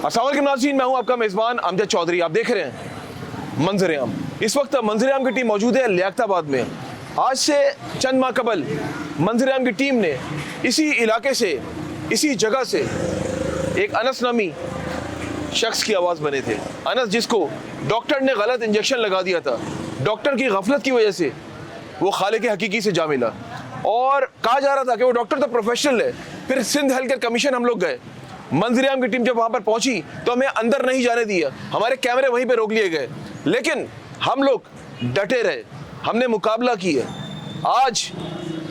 अस्सलाम वालेकुम नाज़रीन, मैं हूं आपका मेज़बान अमजद चौधरी। आप देख रहे हैं मंजर-ए-आम। इस वक्त मंजर-ए-आम की टीम मौजूद है लियाकताबाद में। आज से चंद माह कबल मंजर-ए-आम की टीम ने इसी इलाके से, इसी जगह से एक अनस नामी शख्स की आवाज़ बने थे। अनस जिसको डॉक्टर ने गलत इंजेक्शन लगा दिया था, डॉक्टर की गफलत की वजह से वो खालिक हकीकी से जा मिला और कहा जा रहा था कि वो डॉक्टर तो प्रोफेशनल है। फिर सिंध हेल्थ केयर कमीशन हम लोग गए, मंजर-ए-आम की टीम जब वहाँ पर पहुँची तो हमें अंदर नहीं जाने दिया, हमारे कैमरे वहीं पे रोक लिए गए, लेकिन हम लोग डटे रहे, हमने मुकाबला किया। आज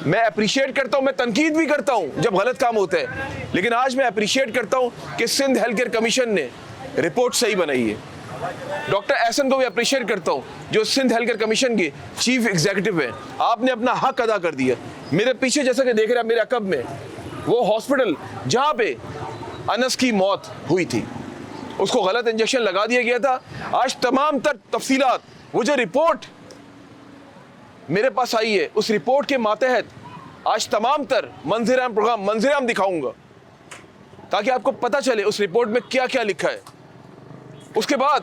मैं अप्रिशिएट करता हूँ, मैं तनकीद भी करता हूँ जब गलत काम होता है, लेकिन आज मैं अप्रिशिएट करता हूँ कि सिंध हेल्थ केयर कमीशन ने रिपोर्ट सही बनाई है। डॉक्टर एहसन को भी अप्रिशिएट करता हूँ जो सिंध हेल्थ केयर कमीशन के चीफ एग्जीक्यूटिव हैं। आपने अपना हक अदा कर दिया। मेरे पीछे जैसा कि देख रहे हैं, मेरे अकब में वो हॉस्पिटल जहाँ पे अनस की मौत हुई थी, उसको गलत इंजेक्शन लगा दिया गया था। आज तमाम तर तफसीलात, वो जो रिपोर्ट मेरे पास आई है, उस रिपोर्ट के मातहत आज तमाम तर मंजर-ए-आम प्रोग्राम मंजर-ए-आम दिखाऊंगा ताकि आपको पता चले उस रिपोर्ट में क्या क्या लिखा है। उसके बाद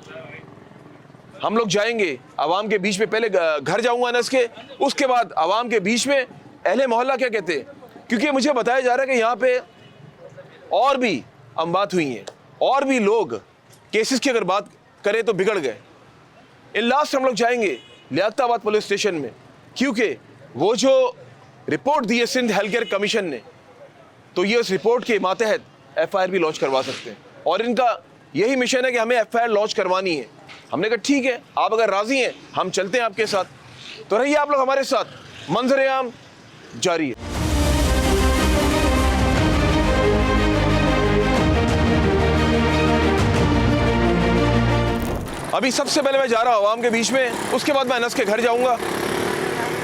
हम लोग जाएंगे आवाम के बीच में, पहले घर जाऊंगा अनस के, उसके बाद आवाम के बीच में अहले मोहल्ला क्या कहते हैं, क्योंकि मुझे बताया जा रहा है कि यहाँ पे और भी अमवात हुई हैं, और भी लोग केसेस की अगर बात करें तो बिगड़ गए। इन लास्ट हम लोग जाएंगे लियाकताबाद पुलिस स्टेशन में, क्योंकि वो जो रिपोर्ट दी है सिंध हेल्थ केयर कमीशन ने, तो ये उस रिपोर्ट के मातहत FIR भी लॉन्च करवा सकते हैं और इनका यही मिशन है कि हमें FIR लॉन्च करवानी है। हमने कहा ठीक है, आप अगर राजी हैं हम चलते हैं आपके साथ, तो रहिए आप लोग हमारे साथ, मंजर-ए-आम जारी है। अभी सबसे पहले मैं जा रहा हूँ आवाम के बीच में, उसके बाद मैं अनस के घर जाऊँगा।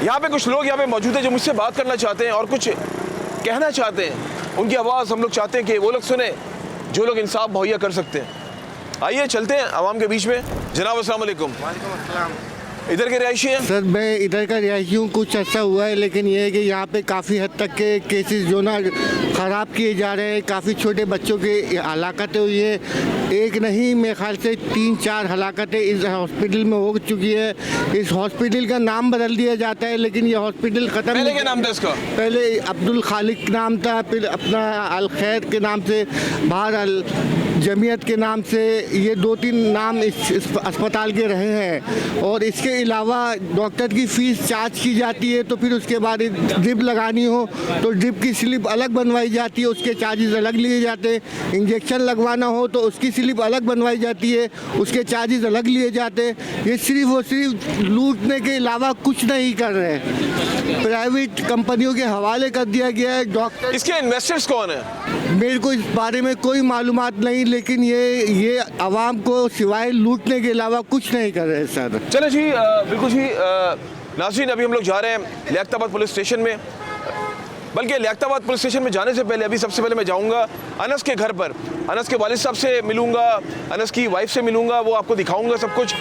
यहाँ पे कुछ लोग यहाँ पे मौजूद हैं जो मुझसे बात करना चाहते हैं और कुछ कहना चाहते हैं। उनकी आवाज़ हम लोग चाहते हैं कि वो लोग सुने जो लोग इंसाफ मुहैया कर सकते हैं। आइए चलते हैं आवाम के बीच में। जनाब अस्सलाम वालेकुम। वालेकुम अस्सलाम। इधर के रिहायशी हैं? सर मैं इधर का रिहायशी हूँ, कुछ अच्छा हुआ है, लेकिन ये है कि यहाँ पे काफ़ी हद तक के केसेस जो ना ख़राब किए जा रहे हैं। काफ़ी छोटे बच्चों की हलाकतें हुई है, एक नहीं मेरे ख्याल से 3-4 हलाकतें इस हॉस्पिटल में हो चुकी है। इस हॉस्पिटल का नाम बदल दिया जाता है, लेकिन ये हॉस्पिटल ख़त्म। पहले क्या नाम था इसका? पहले अब्दुल खालिक नाम था, फिर अपना अल खैर के नाम से, बाहर अल जमीयत के नाम से, ये 2-3 नाम इस अस्पताल के रहे हैं। और इसके अलावा डॉक्टर की फ़ीस चार्ज की जाती है, तो फिर उसके बाद ड्रिप लगानी हो तो ड्रिप की स्लिप अलग बनवाई जाती है, उसके चार्जेस अलग लिए जाते हैं। इंजेक्शन लगवाना हो तो उसकी स्लिप अलग बनवाई जाती है, उसके चार्जेस अलग लिए जाते हैं। ये सिर्फ और सिर्फ लूटने के अलावा कुछ नहीं कर रहे हैं, प्राइवेट कंपनियों के हवाले कर दिया गया है। डॉक्टर, इसके इन्वेस्टर्स कौन है? मेरे को इस बारे में कोई मालूमात नहीं, लेकिन ये आवाम को सिवाय लूटने के अलावा कुछ नहीं कर रहे सर। चलो जी, बिल्कुल जी नाज़रीन, अभी हम लोग जा रहे हैं लियाकताबाद पुलिस स्टेशन में। बल्कि लियाकताबाद पुलिस स्टेशन में जाने से पहले अभी सबसे पहले मैं जाऊंगा अनस के घर पर, अनस के वालिद साहब से मिलूंगा, अनस की वाइफ से मिलूंगा, वो आपको दिखाऊंगा सब कुछ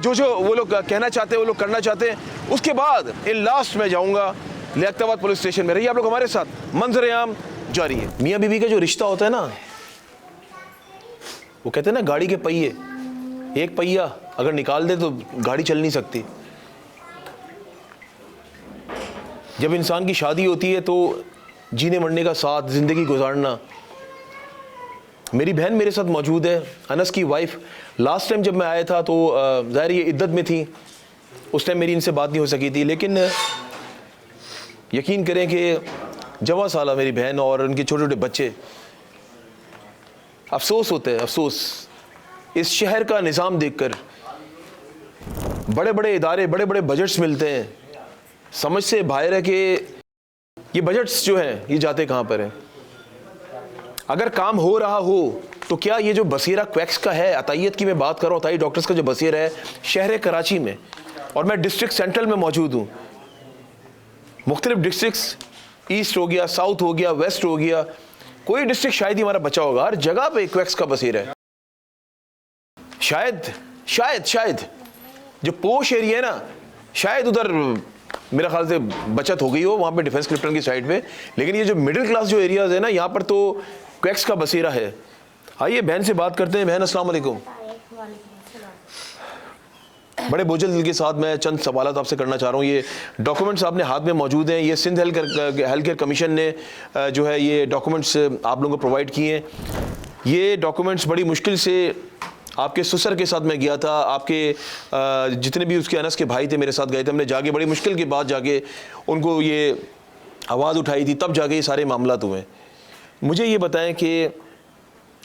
जो वो लोग कहना चाहते हैं, वो लोग करना चाहते हैं। उसके बाद इन लास्ट में जाऊँगा लियाकताबाद पुलिस स्टेशन में। रहिए आप लोग हमारे साथ, मंजर-ए-आम जारी है। मियाँ बीवी का जो रिश्ता होता है ना, वो कहते हैं ना गाड़ी के पहिए, एक पहिया अगर निकाल दे तो गाड़ी चल नहीं सकती। जब इंसान की शादी होती है तो जीने मरने का साथ, ज़िंदगी गुजारना। मेरी बहन मेरे साथ मौजूद है, अनस की वाइफ। लास्ट टाइम जब मैं आया था तो ज़ाहिर ये इद्दत में थी, उस टाइम मेरी इनसे बात नहीं हो सकी थी, लेकिन यकीन करें कि जवां साला मेरी बहन और उनके छोटे छोटे बच्चे, अफसोस होता है, अफसोस इस शहर का निज़ाम देखकर। बड़े बड़े इदारे, बड़े बड़े बजट्स मिलते हैं, समझ से बाहर है कि ये बजट्स जो हैं ये जाते कहाँ पर हैं। अगर काम हो रहा हो तो क्या ये जो बसेरा क्वैक्स का है, अतायत की मैं बात कर रहा हूँ, अताई डॉक्टर्स का जो बसेरा है शहर कराची में, और मैं डिस्ट्रिक्ट सेंट्रल में मौजूद हूँ। मुख्तलिफ डिस्ट्रिक्ट्स, ईस्ट हो गया, साउथ हो गया, वेस्ट हो गया, कोई डिस्ट्रिक्ट शायद ही हमारा बचा होगा, हर जगह पे क्वैक्स का बसेरा है। शायद शायद शायद जो पोश एरिया है ना, शायद उधर मेरा ख्याल से बचत हो गई हो, वहाँ पे डिफेंस क्रिप्टन की साइड पे। लेकिन ये जो मिडिल क्लास जो एरियाज़ है ना, यहाँ पर तो क्वैक्स का बसेरा है। आइए बहन से बात करते हैं। बहन अस्सलाम वालेकुम। बड़े बोझल दिल के साथ मैं चंद सवाल आपसे करना चाह रहा हूँ। ये डॉक्यूमेंट्स आपने हाथ में मौजूद हैं, ये सिंध हेल्थ केयर कमीशन ने जो है ये डॉक्यूमेंट्स आप लोगों को प्रोवाइड किए हैं। ये डॉक्यूमेंट्स बड़ी मुश्किल से आपके ससुर के साथ मैं गया था, आपके जितने भी उसके अनस के भाई थे मेरे साथ गए थे, हमने जाके बड़ी मुश्किल के बाद जाके उनको ये आवाज़ उठाई थी, तब जाके ये सारे मामलात हुए। मुझे ये बताएं कि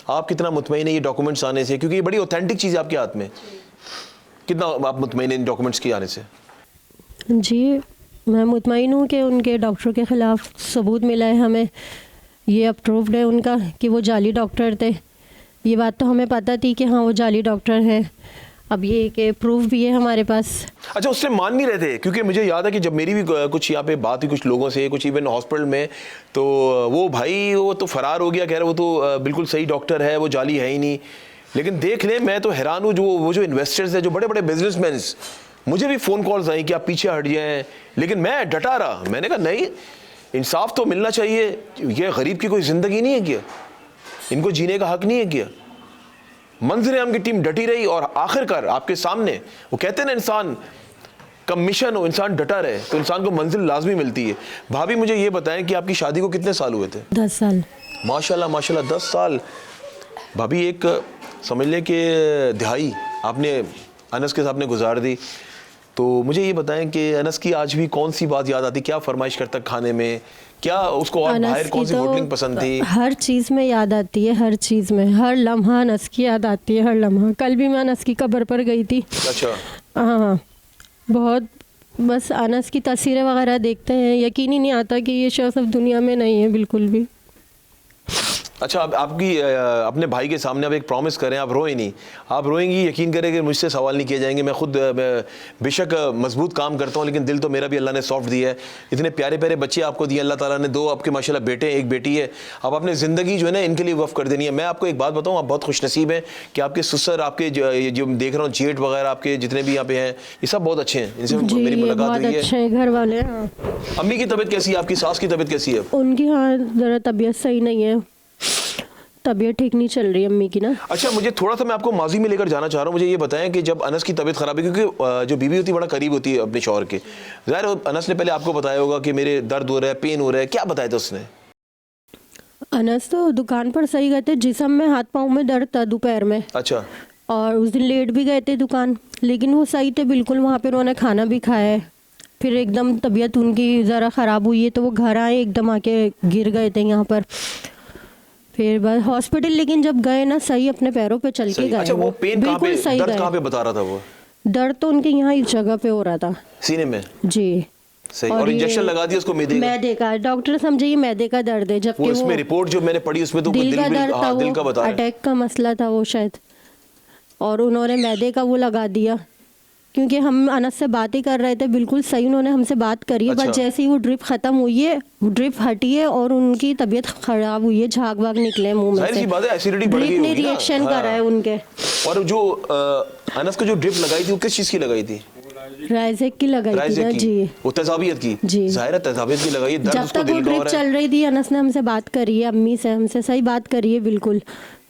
आप कितना मुतमईन है ये डॉक्यूमेंट्स आने से, क्योंकि ये बड़ी ऑथेंटिक चीज़ है आपके हाथ में, कितना आप मुतमईन हैं इन डॉक्यूमेंट्स के आने से? जी मैं मुतमईन हूँ कि उनके डॉक्टर के ख़िलाफ़ सबूत मिला है हमें, ये अप्रूव्ड है उनका कि वो जाली डॉक्टर थे। ये बात तो हमें पता थी कि हाँ वो जाली डॉक्टर हैं, अब ये कि प्रूफ भी है हमारे पास। अच्छा, उससे मान नहीं रहे थे? क्योंकि मुझे याद है कि जब मेरी भी कुछ यहाँ पे बात हुई कुछ लोगों से, कुछ इवन हॉस्पिटल में, तो वो भाई वो तो फरार हो गया, कह रहे वो तो बिल्कुल सही डॉक्टर है, वो जाली है ही नहीं। लेकिन देख लें, मैं तो हैरान हूँ, वो जो इन्वेस्टर्स हैं, जो बड़े बड़े बिजनेसमैन, मुझे भी फ़ोन कॉल्स आई कि आप पीछे हट जाएँ, लेकिन मैं डटा रहा। मैंने कहा नहीं, इंसाफ तो मिलना चाहिए, ये गरीब की कोई ज़िंदगी नहीं है क्या, इनको जीने का हक नहीं है क्या? मंजर आम की टीम डटी रही और आखिरकार आपके सामने, वो कहते हैं ना इंसान का मिशन हो, इंसान डटा रहे तो इंसान को मंजिल लाजमी मिलती है। भाभी मुझे ये बताएं कि आपकी शादी को कितने साल हुए थे? 10 साल। माशाल्लाह माशाल्लाह 10 साल। भाभी एक समझ लें कि दिहाई आपने अनस के साथ गुजार दी। तो मुझे ये बताएं कि अनस की आज भी कौन सी बात याद आती, क्या फरमाइश करता खाने में, क्या उसको और बाहर कौन सी होटलिंग पसंद थी? हर चीज़ में याद आती है, हर चीज़ में, हर लम्हा अनस की याद आती है, हर लम्हा। कल भी मैं अनस की कब्र पर गई थी। अच्छा। हाँ बहुत, बस अनस की तस्वीरें वगैरह देखते हैं, यकीन ही नहीं आता कि ये शख्स अब दुनिया में नहीं है बिल्कुल भी। अच्छा, अब आपकी अपने भाई के सामने आप एक प्रॉमिस करें, आप रोए नहीं, आप रोएंगी यकीन करें कि मुझसे सवाल नहीं किए जाएंगे। मैं खुद बेशक मजबूत काम करता हूँ, लेकिन दिल तो मेरा भी अल्लाह ने सॉफ्ट दिया है। इतने प्यारे प्यारे बच्चे आपको दिए अल्लाह ताला ने, 2 आपके माशाल्लाह बेटे, एक बेटी है। अब अपनी ज़िंदगी जो है ना इनके लिए वफ़ कर देनी है। मैं आपको एक बात बताऊँ, आप बहुत खुशनसीब हैं कि आपके ससुर, आपके जो देख रहा हूँ जेठ वगैरह, आपके जितने भी यहाँ पे हैं, ये सब बहुत अच्छे हैं, इनसे मेरी मुलाकात हुई है। अच्छे हैं घर वाले। हाँ। अम्मी की तबीयत कैसी है? आपकी सास की तबीयत कैसी है? उनकी हाँ ज़रा तबीयत सही नहीं है, तबीयत ठीक नहीं चल रही अम्मी की ना। अच्छा, मुझे थोड़ा सा मैं आपको माजी में लेकर जाना चाह रहा हूँ। मुझे ये बताएं कि जब अनस की तबीयत ख़राब है, क्योंकि जो बीवी होती है बड़ा करीब होती है अपने शौहर के, ज़ाहिर अनस ने पहले आपको बताया होगा कि मेरे दर्द हो रहा है, पेन हो रहा है, क्या बताया था उसने? अनस तो दुकान पर सही गए थे, जिस्म में हाथ पाँव में दर्द था दोपहर में। अच्छा। और उस दिन लेट भी गए थे दुकान, लेकिन वो सही थे बिल्कुल, वहाँ पर उन्होंने खाना भी खाया है। फिर एकदम तबीयत उनकी ज़रा ख़राब हुई है तो वो घर आए, एकदम आके गिर गए थे यहाँ पर, फिर बस हॉस्पिटल, लेकिन जब गए ना सही अपने पैरों पे चल के गए। अच्छा, वो पेन कहाँ पे, सही दर्द कहाँ पे बता रहा था वो? दर्द तो उनके यहाँ इस जगह पे हो रहा था, सीने में। जी। सही। और इंजेक्शन लगा दिया उसको मैदे का, डॉक्टर समझे ये मैदे का दर्द है, जबकि वो उसमें रिपोर्ट जो मैंने पढ़ी उसमें तो दिल का दर्द था, दिल का बता रहा है, अटैक का मसला था वो शायद, और उन्होंने मैदे का वो लगा दिया। क्योंकि हम अनस से बात ही कर रहे थे, बिल्कुल सही उन्होंने हमसे बात करी है। अच्छा। बस जैसे ही वो ड्रिप खत्म हुई है, ड्रिप हटी है और उनकी तबीयत खराब हुई है, झाग वाग निकले मुंह में से, एसिडिटी बढ़ गई होगी ना। रिएक्शन करा है उनके। और जो अनस को जो ड्रिप लगाई थी वो किस चीज की लगाई थी? राइजेक की लगाई थी ना जी। वो तेजाबियत की? जी। ज़ाहिर है तेजाबियत की लगाई। जब तक वो ड्रिप चल रही थी अनस ने हमसे बात करी है, अम्मी से हमसे सही बात करी है बिल्कुल।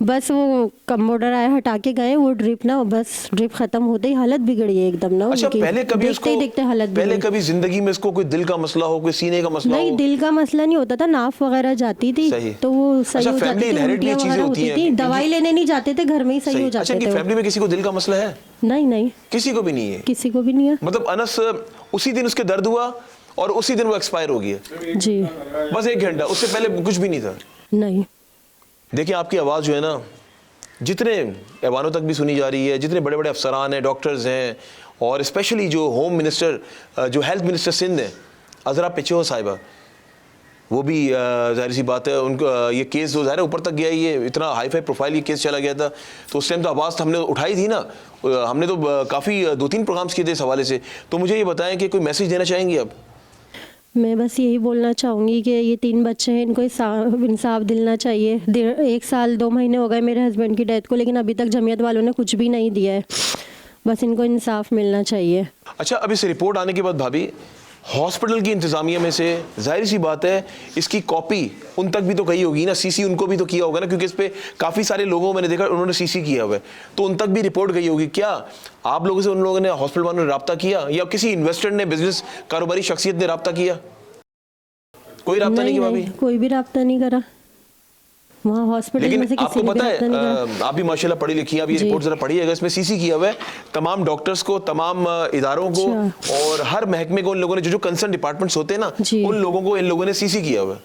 बस वो कंपाउंडर आया हटा के गए, वो ड्रिप ना, बस ड्रिप खत्म होते ही हालत बिगड़ी है एकदम ना। अच्छा, पहले कभी उसको देखते हालत पहले कभी जिंदगी में इसको कोई दिल का मसला हो, कोई सीने का मसला हो? नहीं, दिल का मसला नहीं होता था, नाफ वगैरह जाती थी तो वो सही हो जाती थी, दवाई लेने नहीं जाते थे, घर में ही सही हो जाते थे। फैमिली में किसी को दिल का मसला है? नहीं, किसी को भी नहीं है। किसी को भी नहीं है। मतलब अनस उसी दिन उसके दर्द हुआ और उसी दिन वो एक्सपायर हो गया जी, बस 1 घंटा, उससे पहले कुछ भी नहीं था? नहीं। देखिए आपकी आवाज़ जो है ना, जितने ऐवानों तक भी सुनी जा रही है, जितने बड़े बड़े अफसरान हैं, डॉक्टर्स हैं, और स्पेशली जो होम मिनिस्टर, जो हेल्थ मिनिस्टर सिंध है अजरा पिछो साहिबा, वो भी जाहिर सी बात है उनको ये केस जो ज़ाहिर ऊपर तक गया, ये इतना हाई फाई प्रोफाइल ये केस चला गया था, तो उस टाइम तो आवाज़ हमने उठाई थी ना, हमने तो काफ़ी 2-3 प्रोग्राम्स किए थे इस हवाले से। तो मुझे ये बताएं कि कोई मैसेज देना चाहेंगी आप? मैं बस यही बोलना चाहूँगी कि ये 3 बच्चे हैं, इनको इंसाफ दिलना चाहिए। 1 साल 2 महीने हो गए मेरे हस्बैंड की डेथ को, लेकिन अभी तक जमीयत वालों ने कुछ भी नहीं दिया है। बस इनको इंसाफ मिलना चाहिए। अच्छा, अब इस रिपोर्ट आने के बाद भाभी हॉस्पिटल की इंतजामिया में से जाहिर सी बात है इसकी कॉपी उन तक भी तो कही होगी ना, सीसी उनको भी तो किया होगा ना, क्योंकि इस पे काफ़ी सारे लोगों मैंने देखा उन्होंने सीसी किया हुआ है, तो उन तक भी रिपोर्ट गई होगी। क्या आप लोगों से उन लोगों ने, हॉस्पिटल वालों ने रब्ता किया या किसी इन्वेस्टर ने, बिजनेस कारोबारी शख्सियत ने रब्ता किया? कोई रब्ता नहीं किया? नहीं, कोई भी रब्ता नहीं करा वहाँ हॉस्पिटल में से, लेकिन किसी आपको ने भी पता रब्ता नहीं करा। है, आप भी माशाल्लाह पढ़ी लिखी हैं, आप ये जी। रिपोर्ट जरा पढ़िएगा, इसमें सीसी किया हुआ है तमाम डॉक्टर्स को, तमाम इदारों को अच्छा। और हर महकमे को, उन लोगों ने जो कंसर्न डिपार्टमेंट्स होते हैं ना, जी। उन लोगों को इन लोगों ने सीसी किया हुआ है।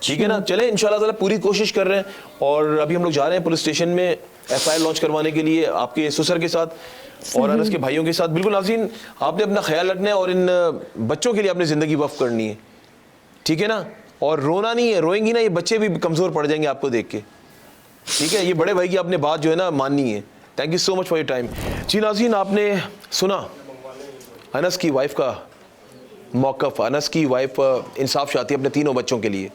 ठीक है ना, चले इंशाल्लाह ताला पूरी कोशिश कर रहे हैं। और अभी हम लोग जा रहे हैं पुलिस स्टेशन में एफआईआर लॉन्च करवाने के लिए आपके ससुर के साथ और अनस के भाइयों के साथ। बिल्कुल नाज़रीन, आपने अपना ख्याल रखना है और इन बच्चों के लिए अपनी ज़िंदगी वक्फ करनी है, ठीक है ना, और रोना नहीं है, रोएंगी ना ये बच्चे भी कमज़ोर पड़ जाएंगे आपको देख के, ठीक है। ये बड़े भाई की आपने बात जो है ना माननी है। Thank you so much for your time. जी नाज़रीन, आपने सुना अनस की वाइफ का मौक़िफ़। अनस की वाइफ इंसाफ चाहती है अपने तीनों बच्चों के लिए।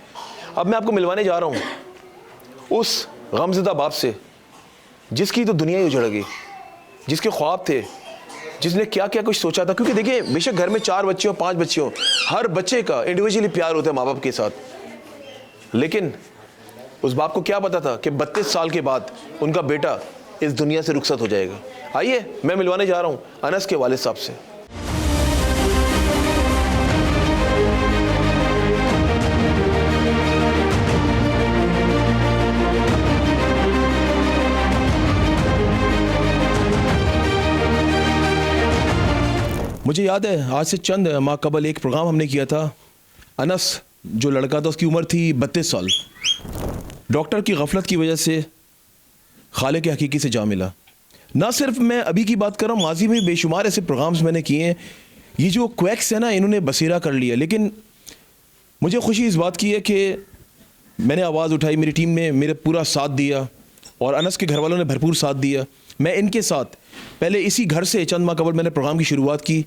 अब मैं आपको मिलवाने जा रहा हूँ उस गमज़दा बाप से जिसकी तो दुनिया ही उजड़ गई, जिसके ख्वाब थे, जिसने क्या क्या कुछ सोचा था। क्योंकि देखिए, बेशक घर में 4 बच्चे हो, 5 बच्चे हो, हर बच्चे का इंडिविजुअली प्यार होता है माँ बाप के साथ, लेकिन उस बाप को क्या पता था कि 32 साल के बाद उनका बेटा इस दुनिया से रुखसत हो जाएगा। आइए, मैं मिलवाने जा रहा हूँ अनस के वालिद साहब से। मुझे याद है आज से चंद माह कबल एक प्रोग्राम हमने किया था। अनस जो लड़का था उसकी उम्र थी 32 साल। डॉक्टर की गफलत की वजह से खालिक हकीकी से जा मिला। ना सिर्फ मैं अभी की बात कर रहा हूँ, माजी में बेशुमार ऐसे प्रोग्राम्स मैंने किए हैं। ये जो क्वैक्स है ना, इन्होंने बसेरा कर लिया। लेकिन मुझे खुशी इस बात की है कि मैंने आवाज़ उठाई, मेरी टीम ने मेरे पूरा साथ दिया और अनस के घर वालों ने भरपूर साथ दिया। मैं इनके साथ पहले इसी घर से चंद माह कबल मैंने प्रोग्राम की शुरुआत की।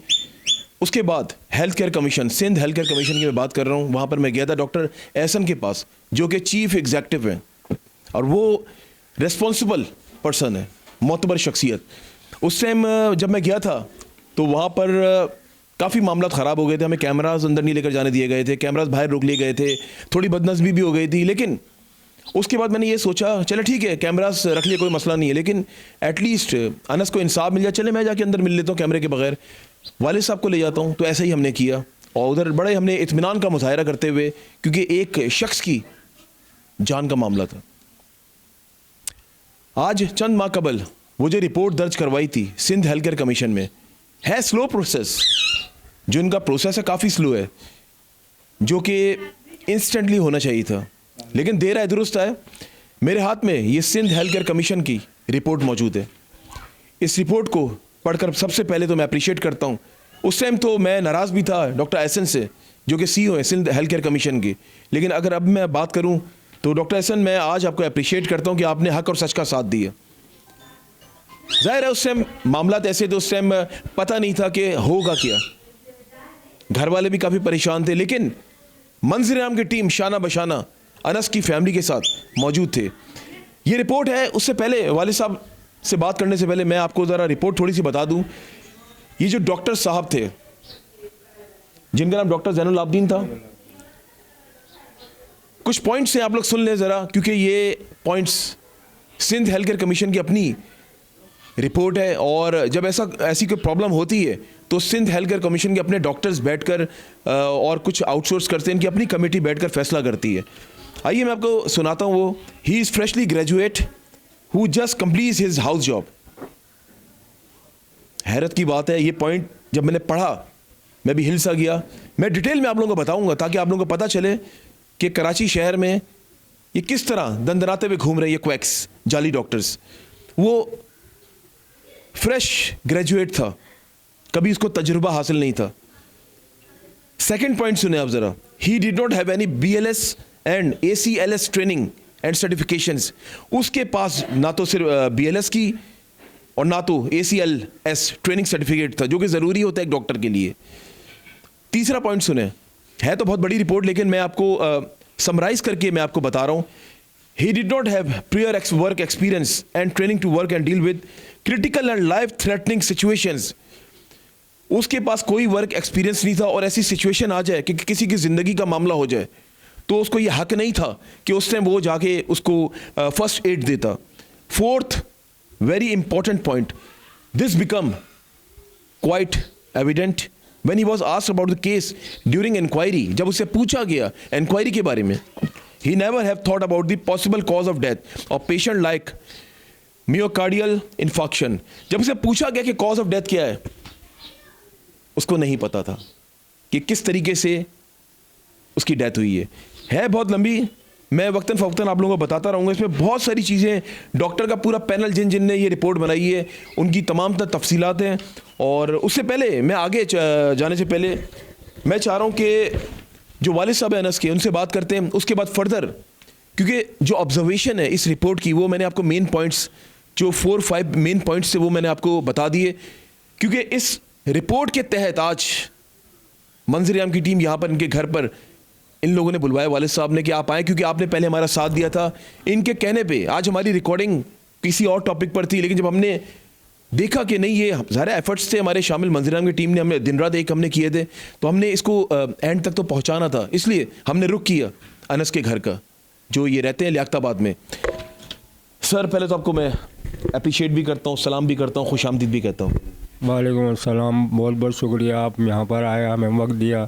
उसके बाद health care commission, Sindh health care commission की मैं बात कर रहा हूँ, वहाँ पर मैं गया था डॉक्टर एहसन के पास, जो कि चीफ एग्जेक्टिव हैं और वो रिस्पॉन्सिबल पर्सन है, मोतबर शख्सियत। उस टाइम जब मैं गया था तो वहाँ पर काफ़ी मामला ख़राब हो गए थे। हमें कैमराज अंदर नहीं लेकर जाने दिए गए थे, कैमराज बाहर रोक लिए गए थे, थोड़ी बदनज़मी भी हो गई थी। लेकिन उसके बाद मैंने ये सोचा, चले ठीक है कैमरास रख लिए, कोई मसला नहीं है, लेकिन एटलीस्ट अनस को इंसाफ मिल जाए। चले मैं जाके अंदर मिल लेता हूँ कैमरे के बगैर, वालिद साहब को ले जाता हूँ। तो ऐसा ही हमने किया और उधर बड़े हमने इत्मीनान का मुजाहरा करते हुए, क्योंकि एक शख्स की जान का मामला था। आज चंद माह कबल वो जो रिपोर्ट दर्ज करवाई थी सिंध हेल्थ केयर कमीशन में, है स्लो प्रोसेस, जो इनका प्रोसेस है काफ़ी स्लो है, जो कि इंस्टेंटली होना चाहिए था, लेकिन देर है दुरुस्त है। मेरे हाथ में ये सिंध हेल्थ केयर कमीशन की रिपोर्ट मौजूद है। इस रिपोर्ट को पढ़कर सबसे पहले तो मैं अप्रिशिएट करता हूँ। उस टाइम तो मैं नाराज़ भी था डॉक्टर एहसन से, जो कि सीईओ है सिंध हेल्थ केयर कमीशन की, लेकिन अगर अब मैं बात करूँ तो डॉक्टर एहसन, मैं आज आपको अप्रिशिएट करता हूँ कि आपने हक और सच का साथ दिया। जाहिर है उस टाइम मामला ऐसे थे, उस टाइम पता नहीं था कि होगा क्या, घर वाले भी काफ़ी परेशान थे, लेकिन मंजर आम की टीम शाना बशाना अनस की फैमिली के साथ मौजूद थे। ये रिपोर्ट है, उससे पहले वालिद साहब से बात करने से पहले मैं आपको ज़रा रिपोर्ट थोड़ी सी बता दूं। ये जो डॉक्टर साहब थे, जिनका नाम डॉक्टर जैनुल आबदीन था, कुछ पॉइंट्स हैं, आप लोग सुन लें ज़रा, क्योंकि ये points Sindh health care commission की अपनी रिपोर्ट है। और जब ऐसी कोई प्रॉब्लम होती है तो सिंध हेल्थ केयर कमीशन के अपने डॉक्टर्स बैठकर और कुछ आउटसोर्स करते हैं, इनकी अपनी कमेटी बैठकर फैसला करती है। आइए मैं आपको सुनाता हूँ वो। He is freshly graduate who just completes his house job. हैरत की बात है, ये पॉइंट जब मैंने पढ़ा मैं भी हिल सा गया। मैं डिटेल में आप लोगों को बताऊंगा ताकि आप लोगों को पता चले कि कराची शहर में ये किस तरह दंदनाते हुए घूम रहे ये क्वैक्स, जाली डॉक्टर्स। वो फ्रेश ग्रेजुएट था, कभी इसको तजुर्बा हासिल नहीं था। सेकंड पॉइंट सुने आप जरा। He did not have any BLS and ACLS training and certifications. उसके पास ना तो सिर्फ BLS की और ना तो ACLS ट्रेनिंग सर्टिफिकेट था, जो कि ज़रूरी होता है एक डॉक्टर के लिए। तीसरा पॉइंट सुने, है तो बहुत बड़ी रिपोर्ट, लेकिन मैं आपको समराइज करके मैं आपको बता रहा हूँ। He did not have prior work experience and training to work and deal with critical and life-threatening situations. उसके पास कोई वर्क एक्सपीरियंस नहीं था और ऐसी सिचुएशन आ जाए कि किसी की ज़िंदगी का मामला हो जाए, तो उसको ये हक नहीं था कि उस टाइम वो जाके उसको फर्स्ट एड देता। Fourth very important point, this become quite evident when he was asked about the case during inquiry. जब उससे पूछा गया इंक्वायरी के बारे में, he never have thought about the possible cause of death of patient like myocardial infarction। जब उसे पूछा गया कि cause of death क्या है, उसको नहीं पता था कि किस तरीके से उसकी डेथ हुई है बहुत लंबी, मैं वक्तन फ़वक्तन आप लोगों को बताता रहूँगा। इसमें बहुत सारी चीज़ें, डॉक्टर का पूरा पैनल जिनने ये रिपोर्ट बनाई है उनकी तमाम तफसीलात हैं। और उससे पहले मैं आगे जाने से पहले मैं चाह रहा हूँ कि जो वालिद साहब हैं अनस के, उनसे बात करते हैं, उसके बाद फर्दर, क्योंकि जो ऑब्जर्वेशन है इस रिपोर्ट की वो मैंने आपको मेन पॉइंट्स, जो 4-5 मेन पॉइंट्स थे वो मैंने आपको बता दिए। क्योंकि इस रिपोर्ट के तहत आज मंजर-ए-आम की टीम यहाँ पर इनके घर पर इन लोगों ने बुलवाया वालिद साहब ने कि आप आएँ, क्योंकि आपने पहले हमारा साथ दिया था। इनके कहने पे आज हमारी रिकॉर्डिंग किसी और टॉपिक पर थी, लेकिन जब हमने देखा कि नहीं ये सारे एफर्ट्स थे हमारे शामिल मंजर-ए-आम की टीम ने, हमने दिन रात एक हमने किए थे, तो हमने इसको एंड तक तो पहुंचाना था, इसलिए हमने रुख किया अनस के घर का, जो ये रहते हैं लियाकताबाद में। सर पहले तो आपको मैं अप्रिशिएट भी करता हूँ, सलाम भी करता हूँ, खुशामदीद भी कहता हूँ। वालेकुम अस्सलाम, बहुत बहुत शुक्रिया आप यहाँ पर आए, हमें वक्त दिया,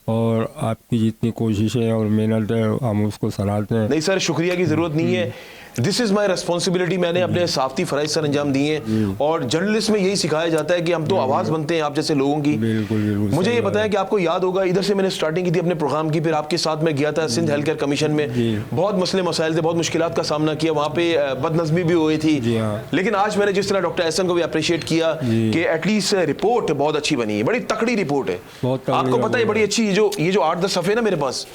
और आपकी जितनी कोशिशें और मेहनत है हम उसको सराहते हैं। नहीं सर, शुक्रिया की ज़रूरत नहीं है, दिस इज़ माई रिस्पॉन्सिबिलिटी। मैंने अपने साफ़ती फ़राइज़ सर अंजाम दिए हैं, और जर्नलिस्ट में यही सिखाया जाता है कि हम तो आवाज़ बनते हैं आप जैसे लोगों की। बिल्कुल बिल्कुल। मुझे ये बताया कि आपको याद होगा, इधर से मैंने स्टार्टिंग की थी अपने प्रोग्राम की, फिर आपके साथ में गया था सिंध हेल्थ केयर कमीशन में, बहुत मसले मसाइल थे, बहुत मुश्किलात का सामना किया, वहाँ पे बदनज़मी भी हुई थी। लेकिन आज मैंने जिस तरह डॉक्टर एहसन को भी अप्रिशिएट किया कि एटलीस्ट रिपोर्ट बहुत अच्छी बनी है, बड़ी तकड़ी रिपोर्ट है। आपको पता है बड़ी अच्छी, ये जो 8-10 सफ़े ना मेरे पास,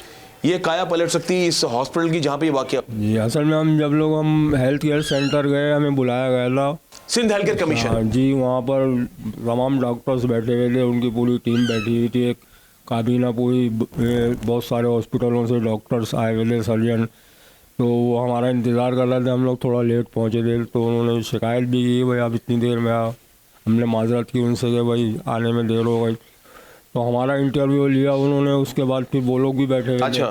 ये काया पलट सकती है इस हॉस्पिटल की जहाँ पे ये वाक़या। जी असल में हम हेल्थ केयर सेंटर गए, हमें बुलाया गया था सिंध हेल्थ केयर कमीशन। जी, वहाँ पर तमाम डॉक्टर्स बैठे हुए थे, उनकी पूरी टीम बैठी हुई थी, एक काबीना पूरी, बहुत सारे हॉस्पिटलों से डॉक्टर्स आए हुए थे, सर्जन, तो वो हमारा इंतज़ार कर रहे थे। हम लोग थोड़ा लेट पहुँचे थे, तो उन्होंने शिकायत भी की, भाई आप इतनी देर में आ। हमने माजरत की उनसे कि भाई आने में देर हो गई, तो हमारा इंटरव्यू लिया उन्होंने। उसके बाद फिर वो लोग भी बैठे हुए थे,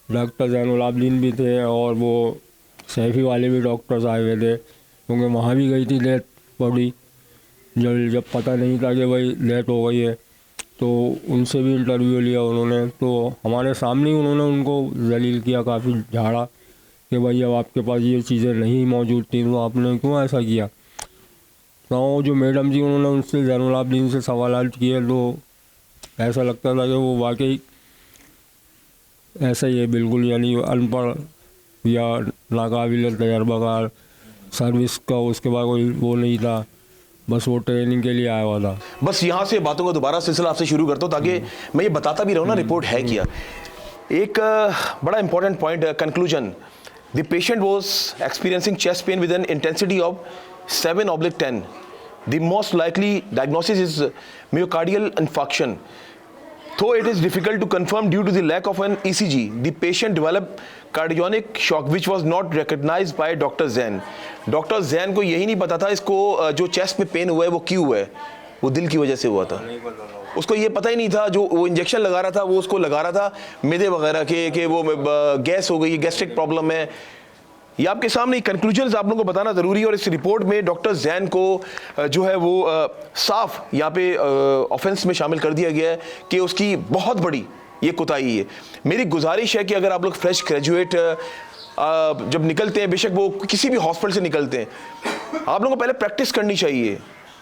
डॉक्टर ज़ैनुल आबिदीन भी थे, और वो सैफी वाले भी डॉक्टर्स आए हुए थे, क्योंकि वहाँ भी गई थी डेथ बॉडी, जब पता नहीं था कि भाई डेथ हो गई है, तो उनसे भी इंटरव्यू लिया उन्होंने। तो हमारे सामने ही उन्होंने उनको जलील किया, काफ़ी झाड़ा कि भाई अब आपके पास ये चीज़ें नहीं मौजूद थी तो आपने क्यों ऐसा किया। तो जो मैडम जी, उन्होंने उनसे ज़ैनुल आबिदीन से सवाल किए, तो ऐसा लगता था कि वो वाकई ऐसा ही है बिल्कुल, यानी अनपढ़ या नाकाबिल तजर्बाकार, सर्विस का उसके बाद कोई वो नहीं था, बस वो ट्रेनिंग के लिए आया हुआ था। बस यहाँ से बातों का दोबारा सिलसिला आपसे शुरू करता हूँ ताकि मैं ये बताता भी रहूँ ना रिपोर्ट है क्या। एक बड़ा important point, conclusion, the patient was experiencing chest pain with an intensity of 7/10। The most likely diagnosis is myocardial infarction. Though it is difficult to confirm due to the lack of an ECG, the patient developed cardiogenic shock which was not recognized by Dr. Zain. Doctor Jain को यही नहीं पता था इसको जो chest में pen हुआ है वो क्यों हुआ है, वो दिल की वजह से हुआ था। उसको ये पता ही नहीं था, जो वो इंजेक्शन लगा रहा था वो उसको लगा रहा था मैदे वगैरह के, कि वो गैस हो गई, गैस्ट्रिक प्रॉब्लम है। ये आपके सामने कंक्लूजन्स आप लोगों को बताना ज़रूरी है। और इस रिपोर्ट में डॉक्टर जैन को जो है वो साफ यहाँ पे ऑफेंस में शामिल कर दिया गया है कि उसकी बहुत बड़ी ये कोताही है। मेरी गुजारिश है कि अगर आप लोग फ्रेश ग्रेजुएट जब निकलते हैं, बेशक वो किसी भी हॉस्पिटल से निकलते हैं, आप लोगों को पहले प्रैक्टिस करनी चाहिए।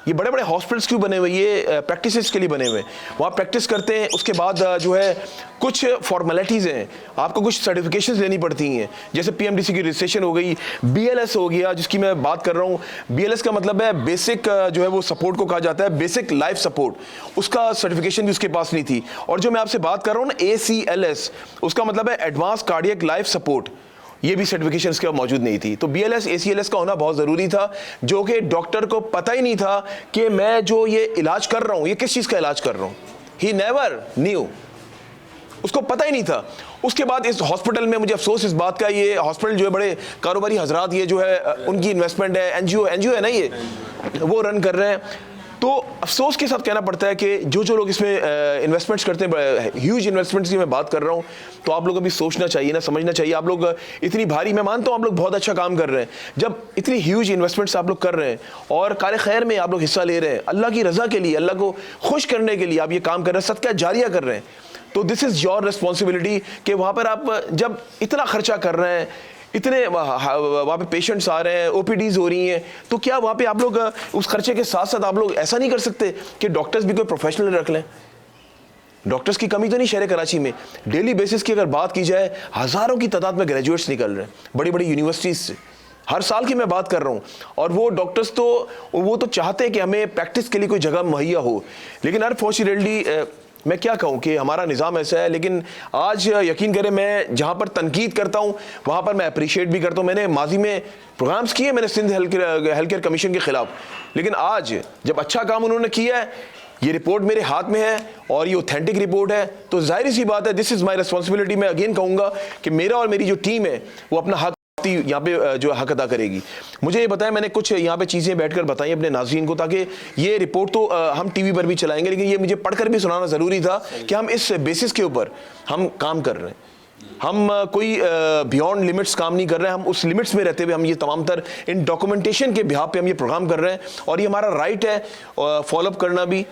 ये बड़े बड़े हॉस्पिटल्स क्यों बने हुए, ये प्रैक्टिसेस के लिए बने हुए हैं। वहाँ प्रैक्टिस करते हैं, उसके बाद जो है कुछ फॉर्मेलिटीज़ हैं, आपको कुछ सर्टिफिकेशंस लेनी पड़ती हैं, जैसे पीएमडीसी की रजिस्ट्रेशन हो गई, बीएलएस हो गया जिसकी मैं बात कर रहा हूँ। बीएलएस का मतलब है बेसिक जो है वो सपोर्ट को कहा जाता है, बेसिक लाइफ सपोर्ट, उसका सर्टिफिकेशन भी उसके पास नहीं थी। और जो मैं आपसे बात कर रहा हूँ ना ACLS, उसका मतलब है एडवांस कार्डियक लाइफ सपोर्ट, ये भी सर्टिफिकेशन इसके मौजूद नहीं थी। तो BLS ACLS का होना बहुत ज़रूरी था, जो कि डॉक्टर को पता ही नहीं था कि मैं जो ये इलाज कर रहा हूँ ये किस चीज़ का इलाज कर रहा हूँ। ही नेवर न्यू, उसको पता ही नहीं था। उसके बाद इस हॉस्पिटल में मुझे अफसोस इस बात का, ये हॉस्पिटल जो है बड़े कारोबारी हजरात, ये जो है उनकी इन्वेस्टमेंट है, एनजीओ है ना, ये वो रन कर रहे हैं। तो अफसोस के साथ कहना पड़ता है कि जो लोग इसमें इन्वेस्टमेंट्स करते हैं, ह्यूज इन्वेस्टमेंट्स की मैं बात कर रहा हूँ, तो आप लोग अभी सोचना चाहिए ना, समझना चाहिए। आप लोग इतनी भारी, मैं मानता हूँ आप लोग बहुत अच्छा काम कर रहे हैं, जब इतनी ह्यूज इन्वेस्टमेंट्स आप लोग कर रहे हैं और कार खैर में आप लोग हिस्सा ले रहे हैं, अल्लाह की रज़ा के लिए, अल्लाह को खुश करने के लिए आप ये काम कर रहे हैं, सदका जारिया कर रहे हैं, तो दिस इज़ योर रिस्पॉन्सिबिलिटी कि वहाँ पर आप जब इतना खर्चा कर रहे हैं, इतने वहाँ पे पेशेंट्स आ रहे हैं, ओपीडीज हो रही हैं, तो क्या वहाँ पे आप लोग उस खर्चे के साथ साथ आप लोग ऐसा नहीं कर सकते कि डॉक्टर्स भी कोई प्रोफेशनल रख लें? डॉक्टर्स की कमी तो नहीं शहर कराची में, डेली बेसिस की अगर बात की जाए हज़ारों की तादाद में ग्रेजुएट्स निकल रहे हैं बड़ी बड़ी यूनिवर्सिटीज़ से, हर साल की मैं बात कर रहा हूँ। और वो डॉक्टर्स तो वो तो चाहते हैं कि हमें प्रैक्टिस के लिए कोई जगह मुहैया हो, लेकिन अनफॉर्चुनेटली मैं क्या कहूँ कि हमारा निज़ाम ऐसा है। लेकिन आज यकीन करें, मैं जहाँ पर तनकीद करता हूँ वहाँ पर मैं अप्रिशिएट भी करता हूँ। मैंने माजी में प्रोग्राम्स किए, मैंने सिंध हेल्थ केयर कमीशन के ख़िलाफ़, लेकिन आज जब अच्छा काम उन्होंने किया है, ये रिपोर्ट मेरे हाथ में है और ये ऑथेंटिक रिपोर्ट है, तो जाहिर सी बात है दिस इज़ माई रिस्पॉन्सिबिलिटी। मैं अगेन कहूँगा कि मेरा और मेरी जो टीम है वो अपना हक यहाँ पे जो हक अदा करेगी। मुझे ये बताएं, मैंने कुछ यहाँ पे चीज़ें बैठकर बताई अपने नाज़रीन को, ताकि ये रिपोर्ट तो हम टीवी पर भी चलाएंगे, लेकिन ये मुझे पढ़कर भी सुनाना ज़रूरी था कि हम इस बेसिस के ऊपर हम काम कर रहे हैं। हम कोई बियॉन्ड लिमिट्स काम नहीं कर रहे हैं, हम उस लिमिट्स में रहते हुए हम ये तमाम तर इन डॉक्यूमेंटेशन के बिहाफ पे हम ये प्रोग्राम कर रहे हैं, और ये हमारा राइट है फॉलोअप करना भी।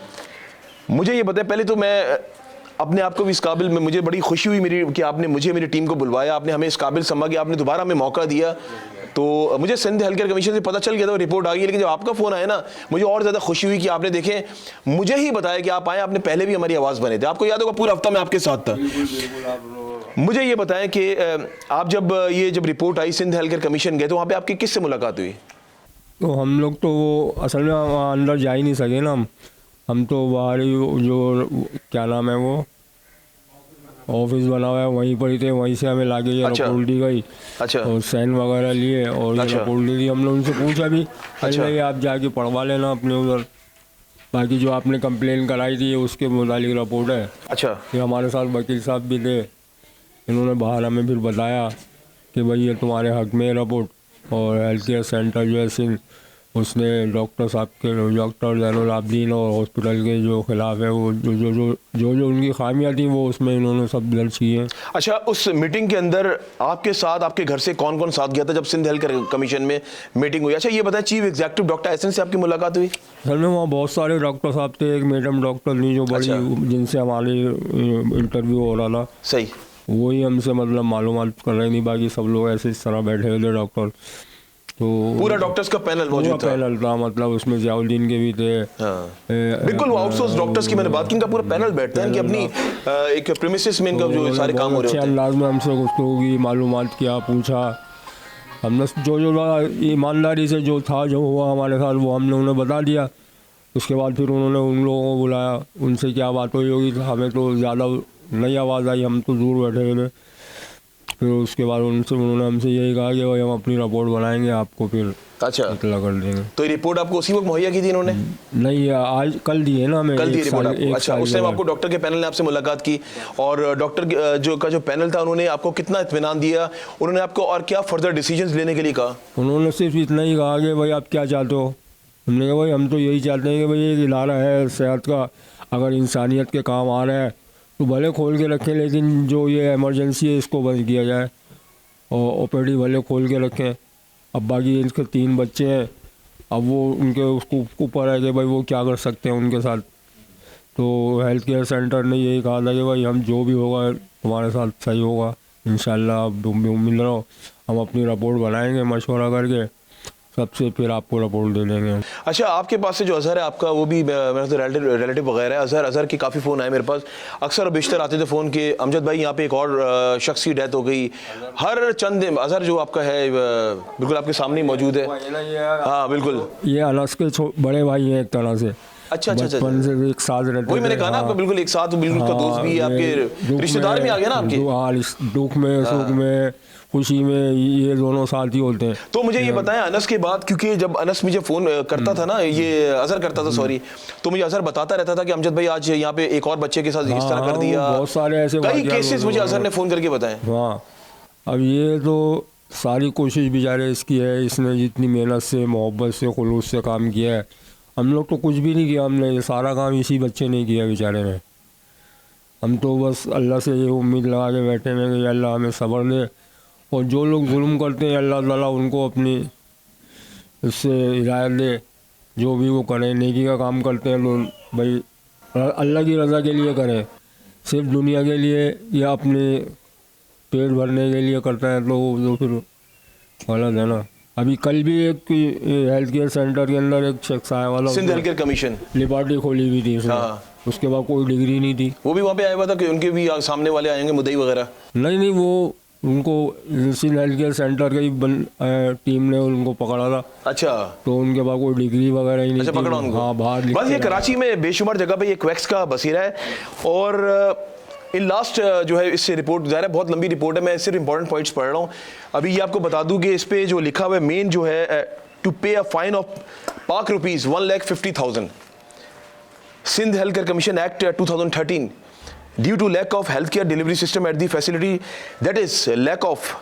मुझे ये बताएं, पहले तो मैं अपने आप को भी इस काबिल में, मुझे बड़ी खुशी हुई मेरी कि आपने मुझे, मेरी टीम को बुलवाया, आपने हमें इस काबिल समझा कि आपने दोबारा हमें मौका दिया। तो मुझे सिंध हेल्थ केयर कमीशन से पता चल गया था, रिपोर्ट आ गई, लेकिन जब आपका फ़ोन आया ना, मुझे और ज़्यादा खुशी हुई कि आपने देखें मुझे ही बताया कि आप आए, आपने पहले भी हमारी आवाज़ बने थे। आपको याद होगा पूरा हफ्ता मैं आपके साथ था। मुझे ये बताएं कि आप जब रिपोर्ट आई, सिंध हेल्थ केयर कमीशन गए, तो वहाँ पर आपकी किससे मुलाकात हुई? तो हम लोग तो वो असल में वहाँ अंदर जा ही नहीं सके ना, हम तो बाहर ही, जो क्या नाम है वो ऑफिस बना हुआ है वहीं पर ही थे, वहीं से हमें लाके ये रिपोर्ट दी गई। अच्छा। और साइन वगैरह लिए और ये रिपोर्ट दी। हम लोग उनसे पूछा भी, अच्छा ये आप जाके पढ़वा लेना अपने उधर, बाकी जो आपने कंप्लेन कराई थी उसके मुतालिक रिपोर्ट है। अच्छा। फिर हमारे साथ वकील साहब भी थे, इन्होंने बाहर हमें फिर बताया कि भाई ये तुम्हारे हक में रिपोर्ट, और हेल्थ केयर सेंटर जो है सिंध, उसने डॉक्टर साहब के, डॉक्टर ज़ैनुल आबदीन और हॉस्पिटल के जो खिलाफ है वो जो उनकी खामियां थी वो उसमें इन्होंने सब दर्ज की हैं। अच्छा, उस मीटिंग के अंदर आपके साथ, आपके घर से कौन कौन साथ गया था जब सिंध हेल्थ केयर कमीशन में मीटिंग हुई? अच्छा ये बताएं, चीफ एग्जीक्यूटिव डॉक्टर एहसन से आपकी मुलाकात हुई? सर में वहाँ बहुत सारे डॉक्टर साहब थे, एक मैडम डॉक्टर थी जो बड़ी, जिनसे हमारी इंटरव्यू हो रहा था, सही वही हमसे मतलब मालूमात कर रही थी, बाकी सब लोग ऐसे इस तरह बैठे हुए थे डॉक्टर। तो पूरा डॉक्टर्स का पैनल मौजूद था? पैनल था, मतलब उसमें जियाउद्दीन के भी थे। बिल्कुल, वो आउटसोर्स डॉक्टर्स की मैंने बात की, इनका पूरा पैनल बैठता है कि अपनी एक प्रीमिसेस में इनका जो सारे काम हो रहे हैं। अच्छे अंदाज में हमसे गुफ्तगू की, मालूमात किया, पूछा, हमने जो ईमानदारी से जो था, जो हुआ हमारे साथ, वो हम लोगों ने बता दिया। उसके बाद फिर उन्होंने उन लोगों को बुलाया, उनसे क्या बात हुई होगी, हमें तो ज़्यादा नहीं आवाज़ आई, हम तो दूर बैठे हुए थे। फिर उसके बाद उन्होंने हमसे यही कहा कि भाई हम अपनी रिपोर्ट बनाएंगे, आपको फिर अच्छा इतला कर देंगे। तो ये रिपोर्ट आपको उसी वक्त मुहैया की थी इन्होंने? नहीं, आज कल दी है ना हमें, कल दी रिपोर्ट आपको? अच्छा, उस टाइम आपको डॉक्टर के पैनल ने आपसे मुलाकात की, और डॉक्टर जो पैनल था उन्होंने आपको कितना इत्मीनान दिया, उन्होंने आपको और क्या फर्दर डिसीजंस लेने के लिए कहा? उन्होंने सिर्फ इतना ही कहा कि भाई आप क्या चाहते हो। हमने कहा भाई हम तो यही चाहते हैं कि भाई एक इदारा है सेहत का, अगर इंसानियत के काम आ रहा है तो भले खोल के रखें, लेकिन जो ये इमरजेंसी है इसको बंद किया जाए, और ओपीडी भले खोल के रखें। अब बाकी इनके 3 बच्चे हैं, अब वो उनके उसको ऊपर है कि भाई वो क्या कर सकते हैं उनके साथ। तो हेल्थ केयर सेंटर ने यही कहा था कि भाई हम जो भी होगा तुम्हारे साथ सही होगा, इंशाल्लाह आप उम्मीद रहो, हम अपनी रिपोर्ट बनाएंगे मशवरा करके सबसे, फिर आपको रिपोर्ट दे देंगे। अच्छा, आपके पास से जो अजहर है आपका, वो भी मेरा तो रिलेटिव वगैरह है, अजहर के काफ़ी फ़ोन आए मेरे पास, अक्सर बेशतर आते थे फ़ोन के, अमजद भाई यहाँ पे एक और शख्स की डेथ हो गई। हर चंद दिन अजहर जो आपका है बिल्कुल आपके सामने ही मौजूद है। हाँ बिल्कुल, ये अनस के बड़े भाई हैं एक तरह से। अच्छा, बचपन से एक साथ रहते, वही मैंने कहा ना आपको, बिल्कुल एक साथ, बिल्कुल का दोस्त भी है, आपके रिश्तेदार में आ गया ना आपके, दुख में सुख में खुशी में, ये दोनों साथ ही होते हैं। तो मुझे ये बताएं, अनस के बाद, क्योंकि जब अनस मुझे फ़ोन करता था ना, ये अजहर करता था सॉरी, तो मुझे अजहर बताता रहता था कि अमजद भाई आज यहाँ पे एक और बच्चे के साथ इस तरह कर दिया, बहुत सारे ऐसे कई केसेस मुझे अजहर ने फ़ोन करके बताएं। हाँ, अब ये तो सारी कोशिश बेचारे इसकी है, इसने जितनी मेहनत से, मोहब्बत से, खुलूस से काम किया है, हम लोग तो कुछ भी नहीं किया, हमने ये सारा काम इसी बच्चे ने किया बेचारे ने। हम तो बस अल्लाह से ये उम्मीद लगा के बैठे हैं कि अल्लाह हमें सब्र दे, और जो लोग जुल्म करते हैं अल्लाह ताला उनको अपनी इससे हिदायत दे। जो भी वो करें, नेकी का काम करते हैं तो भाई अल्लाह की रज़ा के लिए करें, सिर्फ दुनिया के लिए या अपने पेट भरने के लिए करता है तो वो तो फिर गलत है ना। अभी कल भी एक हेल्थ केयर सेंटर के अंदर एक शख्स आया वाला, Sindh health care commission Liberty खोली हुई थी उसने। हाँ। उसके बाद कोई डिग्री नहीं थी। वो भी वहाँ पे आया हुआ था कि उनके भी सामने वाले आएंगे मुद्दई वगैरह? नहीं, वो उनको सिंध हेल्थ केयर सेंटर की टीम ने उनको पकड़ा था। अच्छा, तो उनके पास कोई डिग्री वगैरह ही नहीं अच्छा, थी। पकड़ा उनको? हाँ, बाहर बस ये कराची में बेशुमार जगह पे ये क्वैक्स का बसेरा है। और इन लास्ट जो है इससे रिपोर्ट ज़ाहिर है बहुत लंबी रिपोर्ट है, मैं सिर्फ इंपॉर्टेंट पॉइंट्स पढ़ रहा हूँ। अभी ये आपको बता दूं कि इस पे जो लिखा हुआ है मेन जो है to pay a fine of Pak rupees 1,50,000 Sindh health care commission act 2013 due to lack of health care delivery system at the facility, that is lack of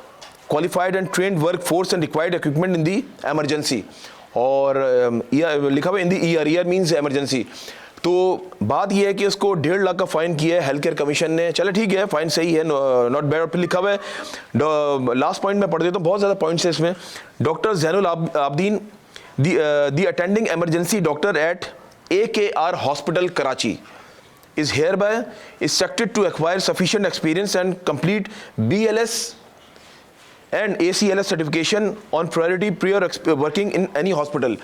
qualified and trained work force and required equipment in the emergency. और लिखा हुआ in the year means emergency. तो बात यह है कि उसको 1.5 लाख का फाइन किया है हेल्थ केयर कमीशन ने। चलो ठीक है, फाइन सही है, नॉट बैड। और फिर लिखा हुआ है लास्ट पॉइंट मैं पढ़ देता हूँ, बहुत ज़्यादा पॉइंट्स है इसमें। Doctor Zainul Abedin the attending emergency doctor at AKR hospital Karachi is hereby instructed to acquire sufficient experience and complete BLS and ACLS certification on priority prior working in any hospital।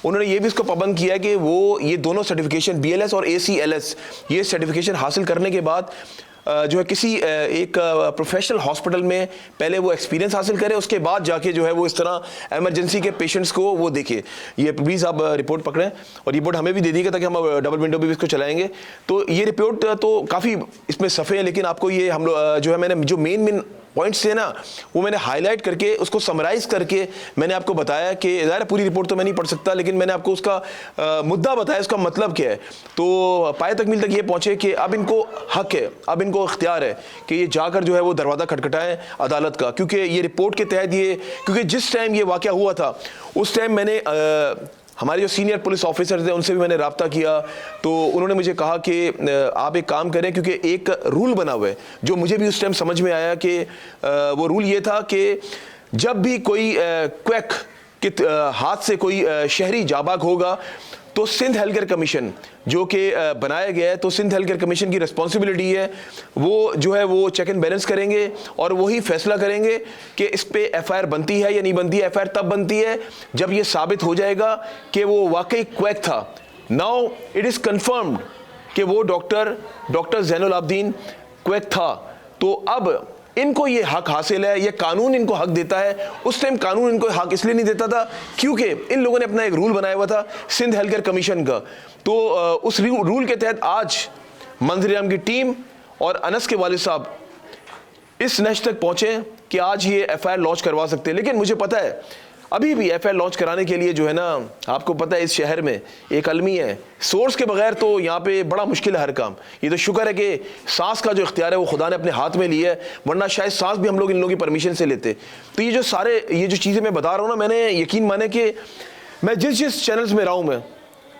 उन्होंने ये भी इसको पाबंद किया है कि वो ये दोनों सर्टिफिकेशन BLS और ACLS ये सर्टिफिकेशन हासिल करने के बाद जो है किसी एक प्रोफेशनल हॉस्पिटल में पहले वो एक्सपीरियंस हासिल करे, उसके बाद जाके जो है वो इस तरह एमरजेंसी के पेशेंट्स को वो देखे। ये प्लीज़ आप रिपोर्ट पकड़ें और रिपोर्ट हमें भी दे दीजिएगा ताकि हम डबल विंडो भी इसको चलाएंगे। तो ये रिपोर्ट तो काफ़ी इसमें सफ़े हैं, लेकिन आपको ये हम लोग जो है मैंने जो मेन पॉइंट्स थे ना वो मैंने हाईलाइट करके उसको समराइज करके मैंने आपको बताया कि ज़ाहिर पूरी रिपोर्ट तो मैं नहीं पढ़ सकता, लेकिन मैंने आपको उसका मुद्दा बताया, उसका मतलब क्या है। तो पाए तकमील तक ये पहुँचे कि अब इनको हक है, अब इनको इख्तियार है कि ये जाकर जो है वो दरवाज़ा खटखटाएं अदालत का, क्योंकि ये रिपोर्ट के तहत ये, क्योंकि जिस टाइम ये वाक़या हुआ था उस टाइम मैंने हमारे जो सीनियर पुलिस ऑफिसर थे उनसे भी मैंने रब्ता किया, तो उन्होंने मुझे कहा कि आप एक काम करें, क्योंकि एक रूल बना हुआ है जो मुझे भी उस टाइम समझ में आया कि वो रूल ये था कि जब भी कोई क्वैक के हाथ से कोई शहरी जाबाग होगा तो सिंध हेल्थ केयर कमीशन जो कि बनाया गया है, तो सिंध हेल्थ केयर कमीशन की रिस्पॉन्सिबिलिटी है वो जो है वो चेक एंड बैलेंस करेंगे और वही फैसला करेंगे कि इस पे FIR बनती है या नहीं बनती है। FIR तब बनती है जब ये साबित हो जाएगा कि वो वाकई क्वैक था। नाउ इट इज़ कन्फर्म्ड कि वो डॉक्टर जैनुल आबदीन क्वैक था। तो अब इनको ये हक हासिल है, ये कानून इनको हक देता है। उस टाइम कानून इनको हक इसलिए नहीं देता था क्योंकि इन लोगों ने अपना एक रूल बनाया हुआ था सिंध हेल्थ केयर कमीशन का। तो उस रूल के तहत आज मंजर-ए-आम की टीम और अनस के वालिद साहब इस नश तक पहुंचे कि आज ये FIR लॉन्च करवा सकते हैं। लेकिन मुझे पता है अभी भी FIR लॉन्च कराने के लिए जो है ना, आपको पता है इस शहर में एक अलमी है, सोर्स के बगैर तो यहाँ पे बड़ा मुश्किल है हर काम। ये तो शुक्र है कि सांस का जो इख्तियार है वो खुदा ने अपने हाथ में लिया है, वरना शायद सांस भी हम लोग इन लोगों की परमिशन से लेते। तो ये जो चीज़ें मैं बता रहा हूँ ना, मैंने यकीन माने कि मैं जिस चैनल्स में रहा हूँ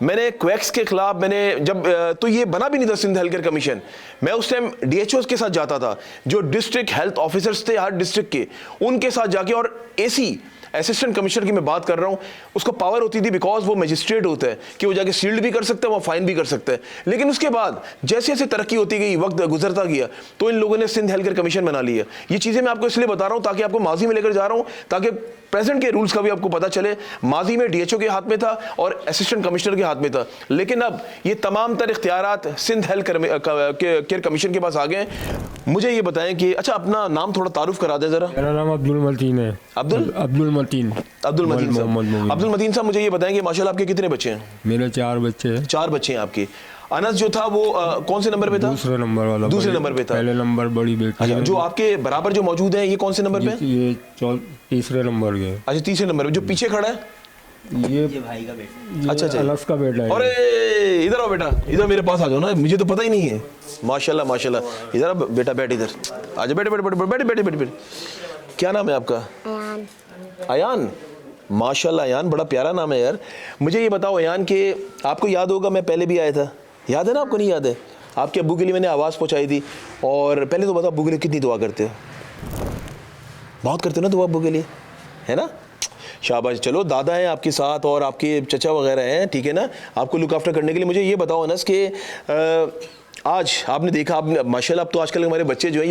मैंने क्वैक्स के खिलाफ मैंने जब तो ये बना भी नहीं था सिंध हेल्थ केयर कमीशन, मैं उस टाइम DHOs के साथ जाता था, जो डिस्ट्रिक्ट हेल्थ ऑफिसर्स थे हर डिस्ट्रिक्ट के, उनके साथ जाके, और AC असिस्टेंट कमिश्नर की मैं बात कर रहा हूँ, उसको पावर होती थी बिकॉज वो मजिस्ट्रेट होता है कि वो जाके सील्ड भी कर सकता है, वो फाइन भी कर सकता है। लेकिन उसके बाद जैसे जैसे तरक्की होती गई, वक्त गुजरता गया, तो इन लोगों ने सिंध हेल्थ केयर कमीशन बना लिया। ये चीज़ें मैं आपको इसलिए बता रहा हूँ ताकि आपको माजी में लेकर जा रहा हूँ, ताकि प्रेजेंट के रूल्स का भी आपको पता चले। माजी में DHO के हाथ में था और असिस्टेंट कमिश्नर के हाथ में था, लेकिन अब ये तमाम तर इख्तियारात सिंध हेल्थ केयर कमीशन के पास आ गए। मुझे ये बताएं कि अच्छा अपना नाम थोड़ा तारुफ करा दें ज़रा। मेरा नाम अब्दुल मतीन है। अब्दुल मतीन साहब, मुझे ये बताएं कि माशाल्लाह आपके कितने बच्चे हैं? मेरे 4 बच्चे हैं। 4 बच्चे हैं आपके। अनस जो था वो कौन से नंबर पे था? दूसरे नंबर वाला। दूसरे नंबर पे था। पहले नंबर बड़ी बेटी। अच्छा, जो आपके बराबर जो मौजूद है ये कौन से नंबर पे? ये तीसरे नंबर के। अच्छा, तीसरे नंबर पे। जो पीछे खड़ा है ये भाई का बेटा। अच्छा, अनस का बेटा है। अरे इधर आओ बेटा, इधर मेरे पास आ जाओ ना, मुझे तो पता ही नहीं है। माशाल्लाह माशाल्लाह, इधर बेटा, बैठ इधर, आजा, बैठ। क्या नाम है आपका? अयान। माशाल्लाह अयान, बड़ा प्यारा नाम है यार। मुझे ये बताओ अयान कि आपको याद होगा मैं पहले भी आया था, याद है ना आपको? नहीं याद है? आपके अब्बू के लिए मैंने आवाज़ पहुंचाई थी। और पहले तो बताओ अब्बू के लिए कितनी दुआ करते हो? बहुत करते हो ना दुआ अब्बू के लिए, है ना? शाबाश। चलो दादा हैं आपके साथ और आपके चचा वगैरह हैं, ठीक है ना, आपको लुक आफ्टर करने के लिए। मुझे ये बताओ अनस कि आज आपने देखा, आपने माशाल्लाह अब तो आजकल हमारे बच्चे जो हैं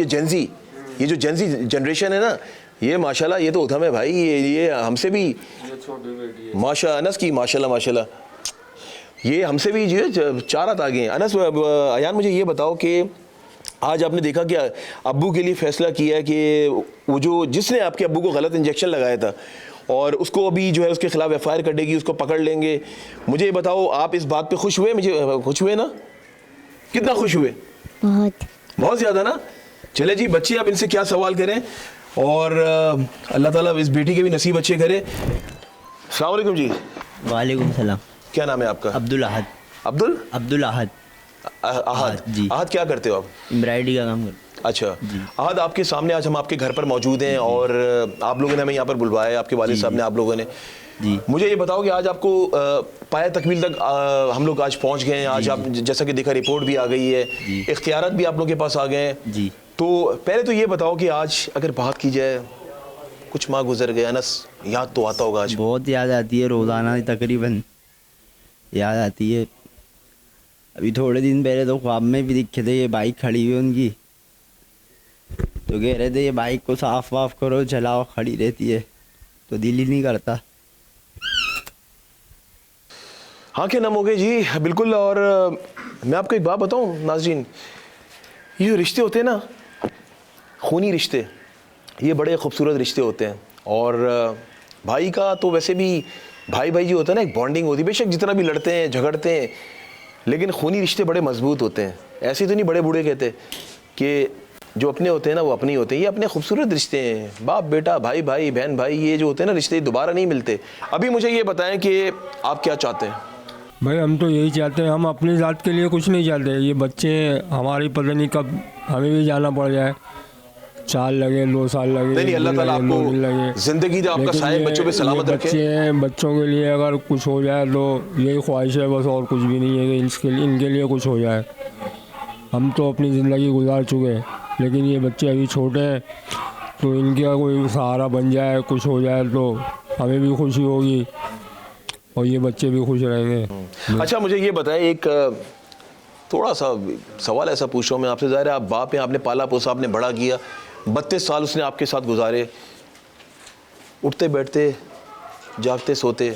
ये जो जेंजी जनरेशन है ना, ये माशाल्लाह ये तो उधम है भाई, ये हमसे भी माशा अनस की माशाल्लाह ये हमसे भी जो है 4 हाथ आगे हैं। अनस अयान मुझे ये बताओ कि आज आपने देखा कि अब्बू के लिए फ़ैसला किया है कि वो जो जिसने आपके अब्बू को गलत इंजेक्शन लगाया था और उसको अभी जो है उसके खिलाफ एफआईआर कटेगी, उसको पकड़ लेंगे। मुझे ये बताओ आप इस बात पे खुश हुए? मुझे खुश हुए ना? कितना खुश हुए? बहुत ज़्यादा ना। चले जी बच्चे, अब इनसे क्या सवाल करें और अल्लाह ताला इस बेटी के भी नसीब अच्छे करे। अस्सलाम वालेकुम जी। वालेकुम सलाम। क्या नाम है आपका? अब्दुल अहद। अब्दुल अहद अहद जी। अहद क्या करते हो आप? एम्ब्रॉयडरी का काम करते। अच्छा अहद, आपके सामने आज हम आपके घर पर मौजूद हैं और आप लोगों ने हमें यहाँ पर बुलवाया है, आपके वालिद साहब ने, आप लोगों ने जी। मुझे ये बताओ कि आज आपको पाया तकमील तक हम लोग आज पहुँच गए हैं। आज आप जैसा कि देखा रिपोर्ट भी आ गई है, इख्तियारात भी आप लोग के पास आ गए हैं जी। तो पहले तो ये बताओ कि आज अगर बात की जाए, कुछ माह गुजर गए अनस, याद तो आता होगा आज? बहुत याद आती है, रोज़ाना तकरीबन याद आती है। अभी थोड़े दिन पहले तो ख्वाब में भी दिखे थे, ये बाइक खड़ी हुई उनकी, तो कह रहे थे ये बाइक को साफ वाफ करो, चलाओ, खड़ी रहती है, तो दिल ही नहीं करता। हाँ क्या नाम हो गए जी, बिल्कुल। और मैं आपको एक बात बताऊं नाज़रीन, ये जो रिश्ते होते हैं ना, खूनी रिश्ते, ये बड़े खूबसूरत रिश्ते होते हैं। और भाई का तो वैसे भी भाई भाई जो होता है ना, एक बॉन्डिंग होती है, बेशक जितना भी लड़ते हैं झगड़ते हैं, लेकिन खूनी रिश्ते बड़े मजबूत होते हैं। ऐसे तो नहीं बड़े बूढ़े कहते कि जो अपने होते हैं ना वो अपने होते हैं, ये अपने खूबसूरत रिश्ते हैं। बाप बेटा, भाई भाई, बहन भाई, ये जो होते हैं ना रिश्ते, दोबारा नहीं मिलते। अभी मुझे ये बताएं कि आप क्या चाहते हैं? भाई हम तो यही चाहते हैं, हम अपनी ज़ात के लिए कुछ नहीं चाहते। ये बच्चे हमारी पता नहीं कब हमें भी जाना पड़ जाए, 4 लगे 2 साल लगे, नहीं अल्लाह ताला आपको जिंदगी दे, आपका साए बच्चों पे सलामत रखे। बच्चे हैं, बच्चों के लिए अगर कुछ हो जाए तो यही ख्वाहिश है बस, और कुछ भी नहीं है कि इनके लिए कुछ हो जाए। हम तो अपनी ज़िंदगी गुजार चुके हैं, लेकिन ये बच्चे अभी छोटे हैं, तो इनका कोई सहारा बन जाए, कुछ हो जाए तो हमें भी खुशी होगी और ये बच्चे भी खुश रहेंगे। अच्छा मुझे ये बताएं, एक थोड़ा सा सवाल ऐसा पूछ रहा हूँ मैं आपसे। ज़ाहिर है आप बाप हैं, आपने पाला पोसा, आपने बड़ा किया, 32 साल उसने आपके साथ गुजारे, उठते बैठते जागते सोते,